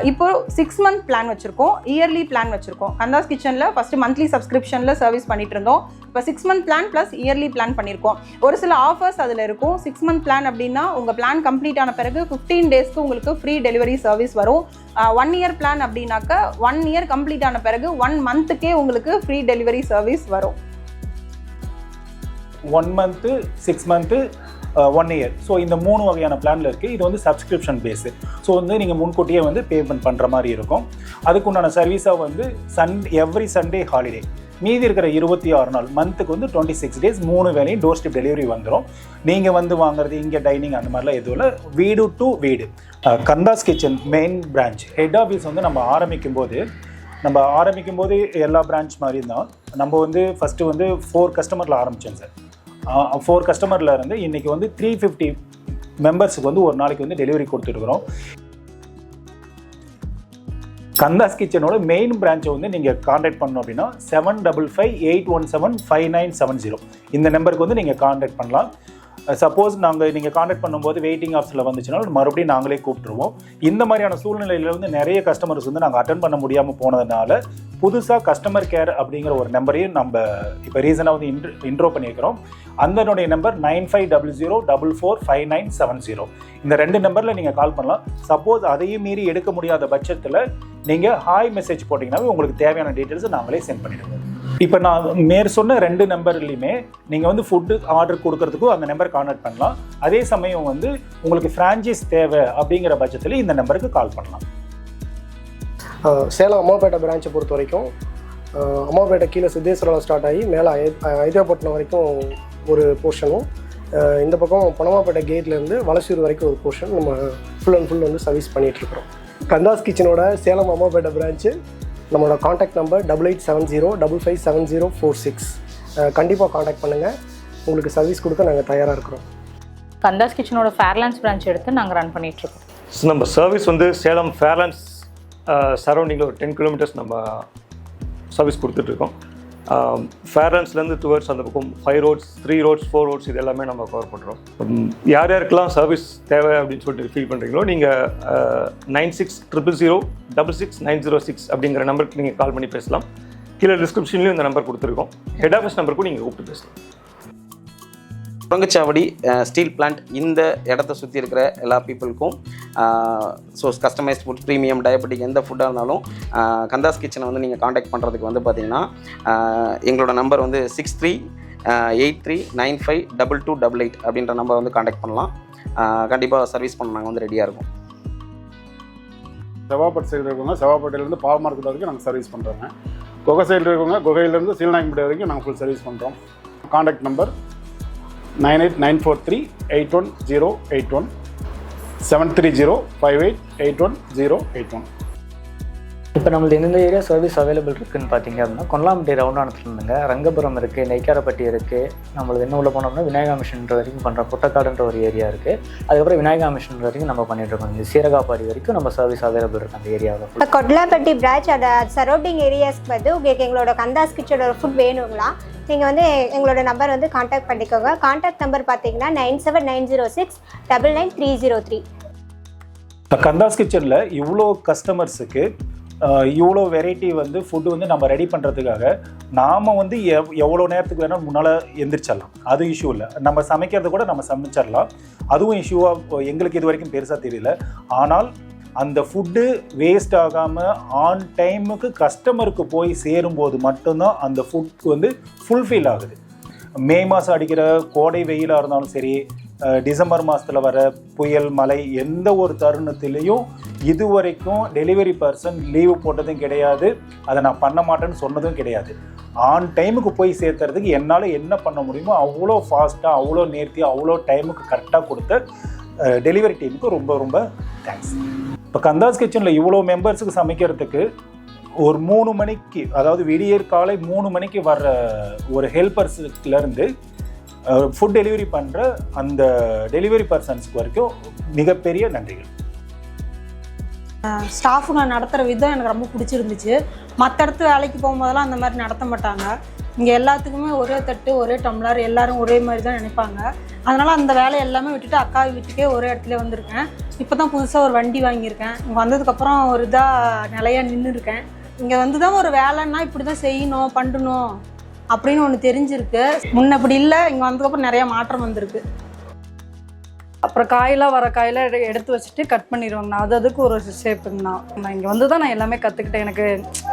இப்போ 6 மந்த் பிளான் வச்சுருக்கோம், இயர்லி பிளான் வச்சுருக்கோம். கந்தாஸ் கிச்சனில் ஃபஸ்ட்டு மந்த்லி சப்ஸ்கிரிப்ஷனில் சர்வீஸ் பண்ணிட்டு இருந்தோம். இப்போ 6 month plan plus yearly plan பண்ணியிருக்கோம். ஒரு சில ஆஃபர்ஸ் அதில் இருக்கும். 6 மந்த் பிளான் அப்படின்னா உங்கள் பிளான் கம்ப்ளீட் ஆன பிறகு 15 டேஸ்க்கு உங்களுக்கு ஃப்ரீ டெலிவரி சர்வீஸ் வரும். 1 இயர் பிளான் அப்படின்னாக்கா 1 இயர் கம்ப்ளீட் ஆன பிறகு 1 மந்த்துக்கே உங்களுக்கு ஃப்ரீ டெலிவரி சர்வீஸ் வரும். 1 மந்த்து, 6 மந்த்து, 1 இயர். ஸோ இந்த 3 வகையான பிளானில் இருக்குது. இது வந்து சப்ஸ்கிரிப்ஷன் பேஸு. ஸோ வந்து நீங்கள் முன்கூட்டியே வந்து பேமெண்ட் பண்ணுற மாதிரி இருக்கும். அதுக்குண்டான சர்வீஸாக வந்து எவ்ரி சண்டே ஹாலிடே, மீதி இருக்கிற 26 நாள், மந்த்துக்கு வந்து 26 டேஸ் 3 வேளையும் டோர் ஸ்டெப் டெலிவரி வந்துடும். நீங்கள் வந்து வாங்குறது இங்கே டைனிங் அந்த மாதிரிலாம் எதுவும் இல்லை, வீடு டு வீடு. Kandas kitchen main branch head office வந்து நம்ம ஆரம்பிக்கும் போது எல்லா பிரான்ச் மாதிரி தான் நம்ம வந்து ஃபஸ்ட்டு வந்து 4 கஸ்டமரில் ஆரம்பித்தோம் சார். 4 கஸ்டமரில் இருந்து இன்றைக்கி வந்து 350 மெம்பர்ஸுக்கு வந்து ஒரு நாளைக்கு வந்து டெலிவரி கொடுத்துருக்குறோம். கந்தாஸ் கிச்சனோட மெயின் பிரான்ச்சை வந்து நீங்கள் காண்டாக்ட் பண்ணணும் அப்படின்னா 7558175970 இந்த நம்பருக்கு வந்து நீங்கள் காண்டாக்ட் பண்ணலாம். சப்போஸ் நீங்கள் காண்டாக்ட் பண்ணும்போது வெயிட்டிங் ஆப்ஷனில் வந்துச்சுனாலும் மறுபடியும் நாங்களே கூப்பிட்டுருவோம். இந்த மாதிரியான சூழ்நிலையில் வந்து நிறைய கஸ்டமர்ஸ் வந்து நாங்கள் அட்டன் பண்ண முடியாமல் போனதுனால புதுசாக கஸ்டமர் கேர் அப்படிங்கிற ஒரு நம்பரையும் நம்ம இப்போ ரீசனாக வந்து இன்ட்ரோ பண்ணியிருக்கிறோம். அதனுடைய நம்பர் 9500445970. இந்த 2 நம்பரில் நீங்கள் கால் பண்ணலாம். சப்போஸ் அதையும் மீறி எடுக்க முடியாத பட்சத்தில் நீங்கள் ஹாய் மெசேஜ் போட்டிங்கன்னாவே உங்களுக்கு தேவையான டீட்டெயில்ஸை நாங்களே சென்ட் பண்ணிடுவோம். இப்போ நான் சொன்ன 2 நம்பர்லையுமே நீங்கள் வந்து ஃபுட்டு ஆர்டர் கொடுக்கறதுக்கும் அந்த நம்பர் கான்டாக்ட் பண்ணலாம். அதே சமயம் வந்து உங்களுக்கு ஃப்ரான்ச்சைஸ் தேவை அப்படிங்கிற பட்சத்தில் இந்த நம்பருக்கு கால் பண்ணலாம். சேலம் அம்மாப்பேட்டை பிரான்ச்சை பொறுத்த வரைக்கும் அம்மாப்பேட்டை கீழே சித்தேஸ்வராவில் ஸ்டார்ட் ஆகி மேலே ஐதராபாட்னம் வரைக்கும் ஒரு போர்ஷனும், இந்த பக்கம் பனமாப்பேட்டை கேட்லேருந்து வலசூர் வரைக்கும் ஒரு போர்ஷன் நம்ம ஃபுல் அண்ட் ஃபுல் வந்து சர்வீஸ் பண்ணிகிட்ருக்குறோம். கந்தாஸ் கிச்சனோட சேலம் அம்மாப்பேட்டை பிரான்ச்சு நம்மளோட காண்டாக்ட் நம்பர் 8870557046. கண்டிப்பாக காண்டாக்ட் பண்ணுங்கள், உங்களுக்கு சர்வீஸ் கொடுக்க நாங்கள் தயாராக இருக்கிறோம். கந்தாஸ் கிச்சனோட ஃபேர்லாண்ட்ஸ் பிரான்ச் எடுத்து நாங்கள் ரன் பண்ணிகிட்ருக்கோம். ஸோ நம்ம சர்வீஸ் வந்து சேலம் ஃபேர்லாண்ட்ஸ் சரௌண்டிங்கில் ஒரு 10 கிலோமீட்டர்ஸ் நம்ம சர்வீஸ் கொடுத்துட்ருக்கோம். ஃபேர்லாண்ட்ஸ்லேருந்து டுவர்ட்ஸ் அந்த பக்கம் 5 ரோட்ஸ், 3 ரோட்ஸ், 4 ரோட்ஸ் இது எல்லாமே நம்ம கவர் பண்ணுறோம். யார் யாருக்கெல்லாம் சர்வீஸ் தேவை அப்படின்னு சொல்லிட்டு ஃபீல் பண்ணுறீங்களோ நீங்கள் 9600066906 அப்படிங்கிற நம்பருக்கு நீங்கள் கால் பண்ணி பேசலாம். கீழே டிஸ்கிரிப்ஷன்லேயும் இந்த நம்பர் கொடுத்துருக்கோம். ஹெட் ஆஃபீஸ் நம்பருக்கும் நீங்கள் கூப்பிட்டு பேசலாம். சுரங்கச்சாவடி ஸ்டீல் பிளான்ட் இந்த இடத்த சுற்றி இருக்கிற எல்லா பீப்புளுக்கும் so customized food, premium, diabetic எந்த ஃபுட்டாக இருந்தாலும் கந்தாஸ் கிச்சனை வந்து நீங்கள் காண்டாக்ட் பண்ணுறதுக்கு வந்து பார்த்தீங்கன்னா எங்களோட நம்பர் வந்து 6383952288 அப்படின்ற நம்பர் வந்து காண்டாக்ட் பண்ணலாம். கண்டிப்பாக சர்வீஸ் பண்ண நாங்கள் வந்து ரெடியாக இருக்கோம். செவ்வாப்பேட்டை சைடில் இருக்கவங்க செவ்வாப்பேட்டையிலேருந்து பால் மார்க்கெட் வரைக்கும் நாங்கள் சர்வீஸ் பண்ணுறோங்க. குகை சைடில் இருக்கவங்க குகையிலேருந்து சீல்நாயக்கம்பட்டி வரைக்கும் நாங்கள் ஃபுல் சர்வீஸ் பண்ணுறோம். Contact number 9894381081 7305881 081. இப்போ நம்மளுக்கு எந்தெந்த ஏரியா சர்வீஸ் அவைலபிள் இருக்குதுன்னு பார்த்தீங்க அப்படின்னா கொல்லாம்பட்டி ரவுண்டானத்தில் இருந்துங்க, ரங்கபுரம் இருக்குது, நெய்க்காரப்பட்டி இருக்குது, நம்மளுக்கு என்ன உள்ள போனோம்னா விநாயகா மிஷன்ற வரைக்கும் பண்ணுற புட்டக்காடுன்ற ஒரு ஏரியா இருக்குது. அதுக்கப்புறம் விநாயகா மிஷன் வரைக்கும் நம்ம பண்ணிகிட்ருக்கோம். இந்த சீரகாப்பாடி வரைக்கும் நம்ம சர்வீஸ் அவைலபிள் இருக்குது அந்த ஏரியாவில். கொட்லாப்பட்டி பிரான்ச் அந்த சரௌண்டிங் ஏரியாஸ்க்கு வந்து உங்களுக்கு எங்களோட கந்தாஸ் கிச்சனோட ஃபுட் வேணுங்களா, நீங்கள் வந்து எங்களோட நம்பர் வந்து காண்டாக்ட் பண்ணிக்கோங்க. காண்டாக்ட் நம்பர் பார்த்தீங்கன்னா 9790699303. இப்போ கந்தாஸ் கிச்சனில் இவ்வளோ கஸ்டமர்ஸுக்கு இவ்வளோ வெரைட்டி வந்து ஃபுட்டு வந்து நம்ம ரெடி பண்ணுறதுக்காக நாம் வந்து எவ்வளோ நேரத்துக்கு வேணால் முன்னால் எந்திரிச்சிடலாம், அது இஷ்யூ இல்லை. நம்ம சமைக்கிறது கூட நம்ம சமைச்சிடலாம், அதுவும் இஷ்யூவாக எங்களுக்கு இது வரைக்கும் பெருசாக தெரியல. ஆனால் அந்த ஃபுட்டு வேஸ்ட் ஆகாமல் ஆன் டைமுக்கு கஸ்டமருக்கு போய் சேரும்போது மட்டும்தான் அந்த ஃபுட் வந்து ஃபுல்ஃபில் ஆகுது. மே மாதம் அடிக்கிற கோடை வெயிலாக இருந்தாலும் சரி, டிசம்பர் மாதத்தில் வர புயல் மழை, எந்த ஒரு தருணத்திலையும் இது வரைக்கும் டெலிவரி பர்சன் லீவு போட்டதும் கிடையாது, அதை நான் பண்ண மாட்டேன்னு சொன்னதும் கிடையாது. ஆன் டைமுக்கு போய் சேர்த்துறதுக்கு என்னால் என்ன பண்ண முடியுமோ அவ்வளோ ஃபாஸ்ட்டாக, அவ்வளோ நேர்த்தியாக, அவ்வளோ டைமுக்கு கரெக்டாக கொடுத்த டெலிவரி டீமுக்கு ரொம்ப ரொம்ப தேங்க்ஸ். இப்போ கந்தாஸ் கிச்சனில் இவ்வளோ மெம்பர்ஸுக்கு சமைக்கிறதுக்கு ஒரு 3 மணிக்கு, அதாவது விடியற் காலை 3 மணிக்கு வர்ற ஒரு ஹெல்பர்ஸ்லேருந்து ஃபுட் டெலிவரி பண்ணுற அந்த டெலிவரி பர்சன்ஸ்க்கு வரைக்கும் மிகப்பெரிய நன்றிகள். ஸ்டாஃபுங்க நடத்துகிற விதம் எனக்கு ரொம்ப பிடிச்சிருந்துச்சு. மற்ற இடத்து வேலைக்கு போகும்போதெல்லாம் அந்த மாதிரி நடத்த மாட்டாங்க. இங்கே எல்லாத்துக்குமே ஒரே தட்டு, ஒரே டம்ளர், எல்லோரும் ஒரே மாதிரி தான் நினைப்பாங்க. அதனால் அந்த வேலையை எல்லாமே விட்டுட்டு அக்கா வீட்டுக்கே ஒரே இடத்துல வந்திருக்கேன். இப்போ தான் புதுசாக ஒரு வண்டி வாங்கியிருக்கேன். இங்கே வந்ததுக்கப்புறம் ஒரு இதாக நிலையாக நின்றுருக்கேன். இங்கே வந்து தான் ஒரு வேலைன்னா இப்படி தான் செய்யணும், பண்ணணும் அப்படின்னு ஒன்று தெரிஞ்சிருக்கு. முன்ன அப்படி இல்லை, இங்கே வந்ததுக்கப்புறம் நிறையா மாற்றம் வந்திருக்கு. அப்புறம் காயெல்லாம் வர காயெல்லாம் எடுத்து வச்சுட்டு கட் பண்ணிடுவாங்கண்ணா, அதுக்கு ஒரு ஷேப்புங்கண்ணா. நான் இங்கே வந்து தான் நான் எல்லாமே கற்றுக்கிட்டேன். எனக்கு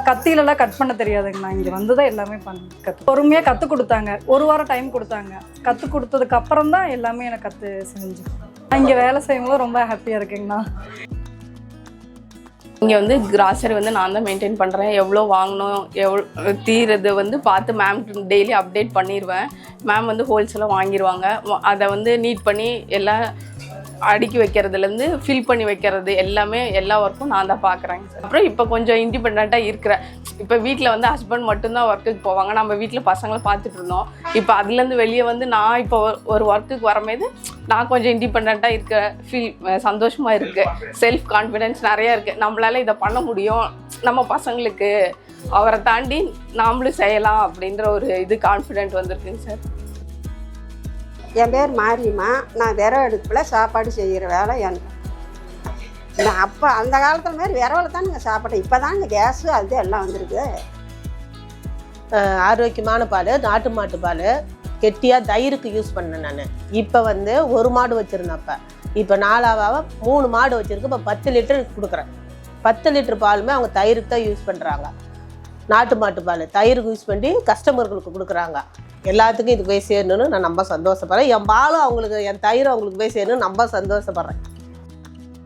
கத்தியிலலாம் கட் பண்ண தெரியாதுங்கண்ணா. இங்கே வந்து தான் எல்லாமே பொறுமையாக கற்றுக் கொடுத்தாங்க. 1 வாரம் டைம் கொடுத்தாங்க. கற்றுக் கொடுத்ததுக்கு அப்புறம் தான் எல்லாமே எனக்கு செஞ்சேன். இங்கே வேலை செய்யும்போது ரொம்ப ஹாப்பியாக இருக்குங்கண்ணா. இங்கே வந்து கிராசரி வந்து நான் தான் மெயின்டைன் பண்ணுறேன். எவ்வளோ வாங்கணும், எவ்வளோ தீரது வந்து பார்த்து மேம் டெய்லி அப்டேட் பண்ணிடுவேன். மேம் வந்து ஹோல்சேலாக வாங்கிடுவாங்க. அதை வந்து நீட் பண்ணி எல்லாம் அடுக்கி வைக்கிறதுலேருந்து ஃபில் பண்ணி வைக்கிறது எல்லாமே எல்லா ஒர்க்கும் நான் தான் பார்க்குறேன். அப்புறம் இப்போ கொஞ்சம் இண்டிபெண்ட்டாக இருக்கிறேன். இப்போ வீட்டில் வந்து ஹஸ்பண்ட் மட்டும்தான் ஒர்க்குக்கு போவாங்க. நம்ம வீட்டில் பசங்களை பார்த்துட்டு இருந்தோம். இப்போ அதுலேருந்து வெளியே வந்து நான் இப்போ ஒரு ஒர்க்குக்கு வரும்போது நான் கொஞ்சம் இண்டிபெண்ட்டாக இருக்க சந்தோஷமாக இருக்குது. செல்ஃப் கான்ஃபிடென்ஸ் நிறையா இருக்குது. நம்மளால் இதை பண்ண முடியும், நம்ம பசங்களுக்கு அவரை தாண்டி நாமளும் செய்யலாம் அப்படின்ற ஒரு கான்ஃபிடென்ட் வந்திருக்குங்க சார். என் பேர் மாரியம்மா. நான் விரவ அடுப்பில் சாப்பாடு செய்கிற வேலை எனக்கு. நான் அப்போ அந்த காலத்தில் மாதிரி விரவில் தான் நீங்கள் சாப்பிட்டேன். இப்போ தான் இந்த கேஸு அது எல்லாம் வந்துருக்கு. ஆரோக்கியமான பால், நாட்டு மாட்டு பால், கெட்டியாக தயிருக்கு யூஸ் பண்ணேன் நான். இப்போ வந்து 1 மாடு வச்சுருந்தப்ப இப்போ 4 3 மாடு வச்சுருக்கு. இப்போ 10 லிட்டர் கொடுக்குறேன். 10 லிட்டர் பாலுமே அவங்க தயிருக்கு தான் யூஸ் பண்ணுறாங்க. நாட்டு மாட்டு பால் தயிருக்கு யூஸ் பண்ணி கஸ்டமர்களுக்கு கொடுக்குறாங்க. எல்லாத்துக்கும் இது போய் சேரணும்னு நான் ரொம்ப சந்தோஷப்படுறேன். என் பாலும் அவங்களுக்கு, என் தயிரும் அவங்களுக்கு போய் சேரணும்னு ரொம்ப சந்தோஷப்படுறேன்.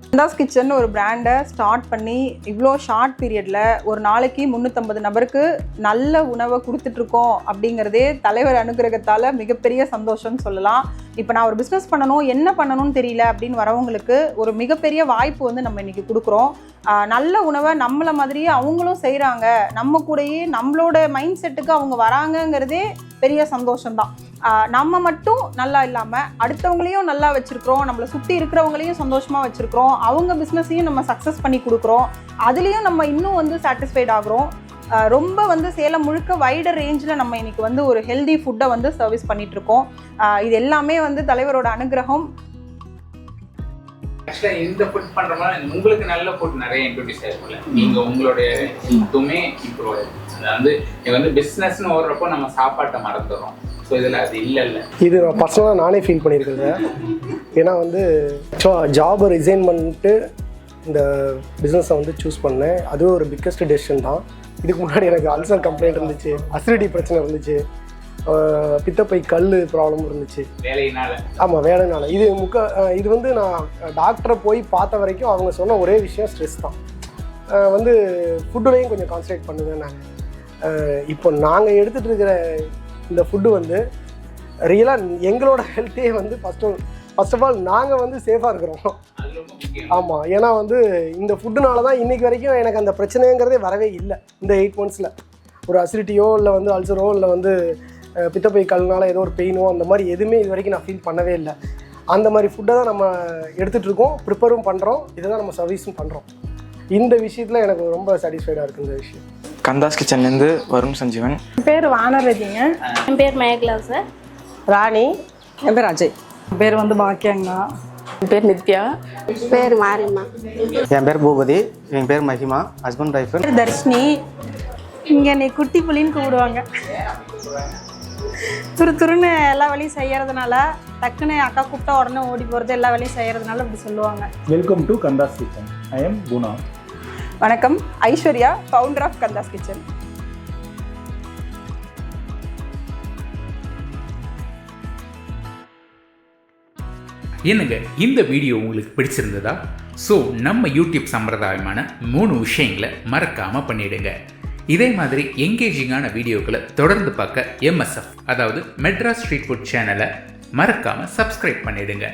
கந்தாஸ் கிச்சன் ஒரு பிராண்டை ஸ்டார்ட் பண்ணி இவ்வளோ ஷார்ட் பீரியடில் ஒரு நாளைக்கு 350 நபருக்கு நல்ல உணவை கொடுத்துட்ருக்கோம் அப்படிங்கிறதே தலைவர் அனுகிரகத்தால் மிகப்பெரிய சந்தோஷம்னு சொல்லலாம். இப்போ நான் ஒரு பிஸ்னஸ் பண்ணணும், என்ன பண்ணணும்னு தெரியல அப்படின்னு வரவங்களுக்கு ஒரு மிகப்பெரிய வாய்ப்பு வந்து நம்ம இன்றைக்கி கொடுக்குறோம். நல்ல உணவை நம்மளை மாதிரியே அவங்களும் செய்கிறாங்க, நம்ம கூடயே நம்மளோட மைண்ட் செட்டுக்கு அவங்க வராங்கங்கிறதே பெரிய சந்தோஷம்தான். நம்ம மட்டும் நல்லா இல்லாமல் அடுத்தவங்களையும் நல்லா வச்சுருக்கிறோம், நம்மளை சுற்றி இருக்கிறவங்களையும் சந்தோஷமாக வச்சுருக்கிறோம், அவங்க பிஸ்னஸையும் நம்ம சக்ஸஸ் பண்ணி கொடுக்குறோம், அதுலேயும் நம்ம இன்னும் வந்து சாட்டிஸ்ஃபைட் ஆகுறோம். ரொம்ப வந்து சேலம் முழுக்க வைடர் ரேஞ்சில் நம்ம இன்னைக்கு வந்து ஒரு ஹெல்தி ஃபுட்டை வந்து சர்வீஸ் பண்ணிகிட்ருக்கோம். இது எல்லாமே வந்து தலைவரோட அனுகிரகம். ஆக்சுவலாக இந்த ஃபுட் பண்ணுற மாதிரி உங்களுக்கு நல்ல ஃபுட் நிறைய இன்ட்ரடியூஸ் ஆகிருக்கும்ல, நீங்கள் உங்களுடைய ஹெல்த்துமே இம்ப்ரூவ் ஆகிருக்கு. அது வந்து பிஸ்னஸ்னு ஓடுறப்போ நம்ம சாப்பாட்டை மறந்துடுறோம். ஸோ இதில் அது இல்லை. இது நான் பர்சனலாக நானே ஃபீல் பண்ணியிருக்கேன் சார். ஏன்னா வந்து ஜாபை ரிசைன் பண்ணிட்டு இந்த பிஸ்னஸை வந்து சூஸ் பண்ணேன். அதுவும் ஒரு பிக்கஸ்ட் டெசிஷன் தான். இதுக்கு முன்னாடி எனக்கு அல்சர் கம்ப்ளைண்ட் இருந்துச்சு, அசிடிட்டி பிரச்சனை இருந்துச்சு, பித்தப்பை கல் ப்ராப்ளம் இருந்துச்சு வேலையினால. ஆமாம், வேலைனால. இது வந்து நான் டாக்டரை போய் பார்த்த வரைக்கும் அவங்க சொன்ன ஒரே விஷயம் ஸ்ட்ரெஸ் தான். வந்து ஃபுட்டுலேயும் கொஞ்சம் கான்சன்ட்ரேட் பண்ணுவேன் நான். இப்போ நாங்கள் எடுத்துகிட்டு இருக்கிற இந்த ஃபுட்டு வந்து ரியலாக எங்களோட ஹெல்த்தே வந்து ஃபர்ஸ்ட் ஆஃப் ஆல் நாங்கள் வந்து சேஃபாக இருக்கிறோம். ஆமாம், ஏன்னா வந்து இந்த ஃபுட்டுனால தான் இன்றைக்கி வரைக்கும் எனக்கு அந்த பிரச்சனைங்கிறதே வரவே இல்லை. இந்த 8 monthsல ஒரு அசிடிட்டியோ இல்லை வந்து அல்சரோ இல்லை வந்து பித்தப்பை கல்னால ஏதோ ஒரு பெயினோ அந்த மாதிரி எதுவுமே இது வரைக்கும் நான் ஃபீல் பண்ணவே இல்லை. அந்த மாதிரி ஃபுட்டை தான் நம்ம எடுத்துகிட்டு இருக்கோம், ப்ரிப்பரும் பண்ணுறோம், இதை தான் நம்ம சர்வீஸும் பண்ணுறோம். இந்த விஷயத்தில் எனக்கு ரொம்ப சாட்டிஸ்ஃபைடாக இருக்குது இந்த விஷயம். கந்தாஸ் கிச்சன்லேருந்து வருண் சஞ்சீவன். என் பேர் வானரதிங்க. என் பேர் மேகலா சார். ராணி. என் பேர் அஜய். என் பேர் வந்து பாக்கியங்கா. என் பேர் நித்யா. பேர் மாரியம்மா. என் பேர் பூபதி. என் பேர் மஹிமா. Husband wife. தர்ஷினி. இங்கே என்னை குட்டி புலின்னு கூப்பிடுவாங்க. துருன்னு எல்லா வேலையும் செய்யறதுனால டக்குன்னு அக்கா கூப்பிட்டா உடனே ஓடி போகிறது, எல்லா வேலையும் செய்யறதுனால அப்படி சொல்லுவாங்க. Welcome to Kandhas kitchen. I am Guna. வணக்கம், Aishwarya, founder of Kandhas kitchen. என்னங்க இந்த வீடியோ உங்களுக்கு பிடிச்சிருந்ததா? ஸோ நம்ம யூடியூப் சம்பிரதாயமான 3 விஷயங்களை மறக்காமல் பண்ணிடுங்க. இதே மாதிரி என்கேஜிங்கான வீடியோக்களை தொடர்ந்து பார்க்க MSF அதாவது மெட்ராஸ் ஸ்ட்ரீட் ஃபுட் சேனலை மறக்காமல் சப்ஸ்கிரைப் பண்ணிடுங்க.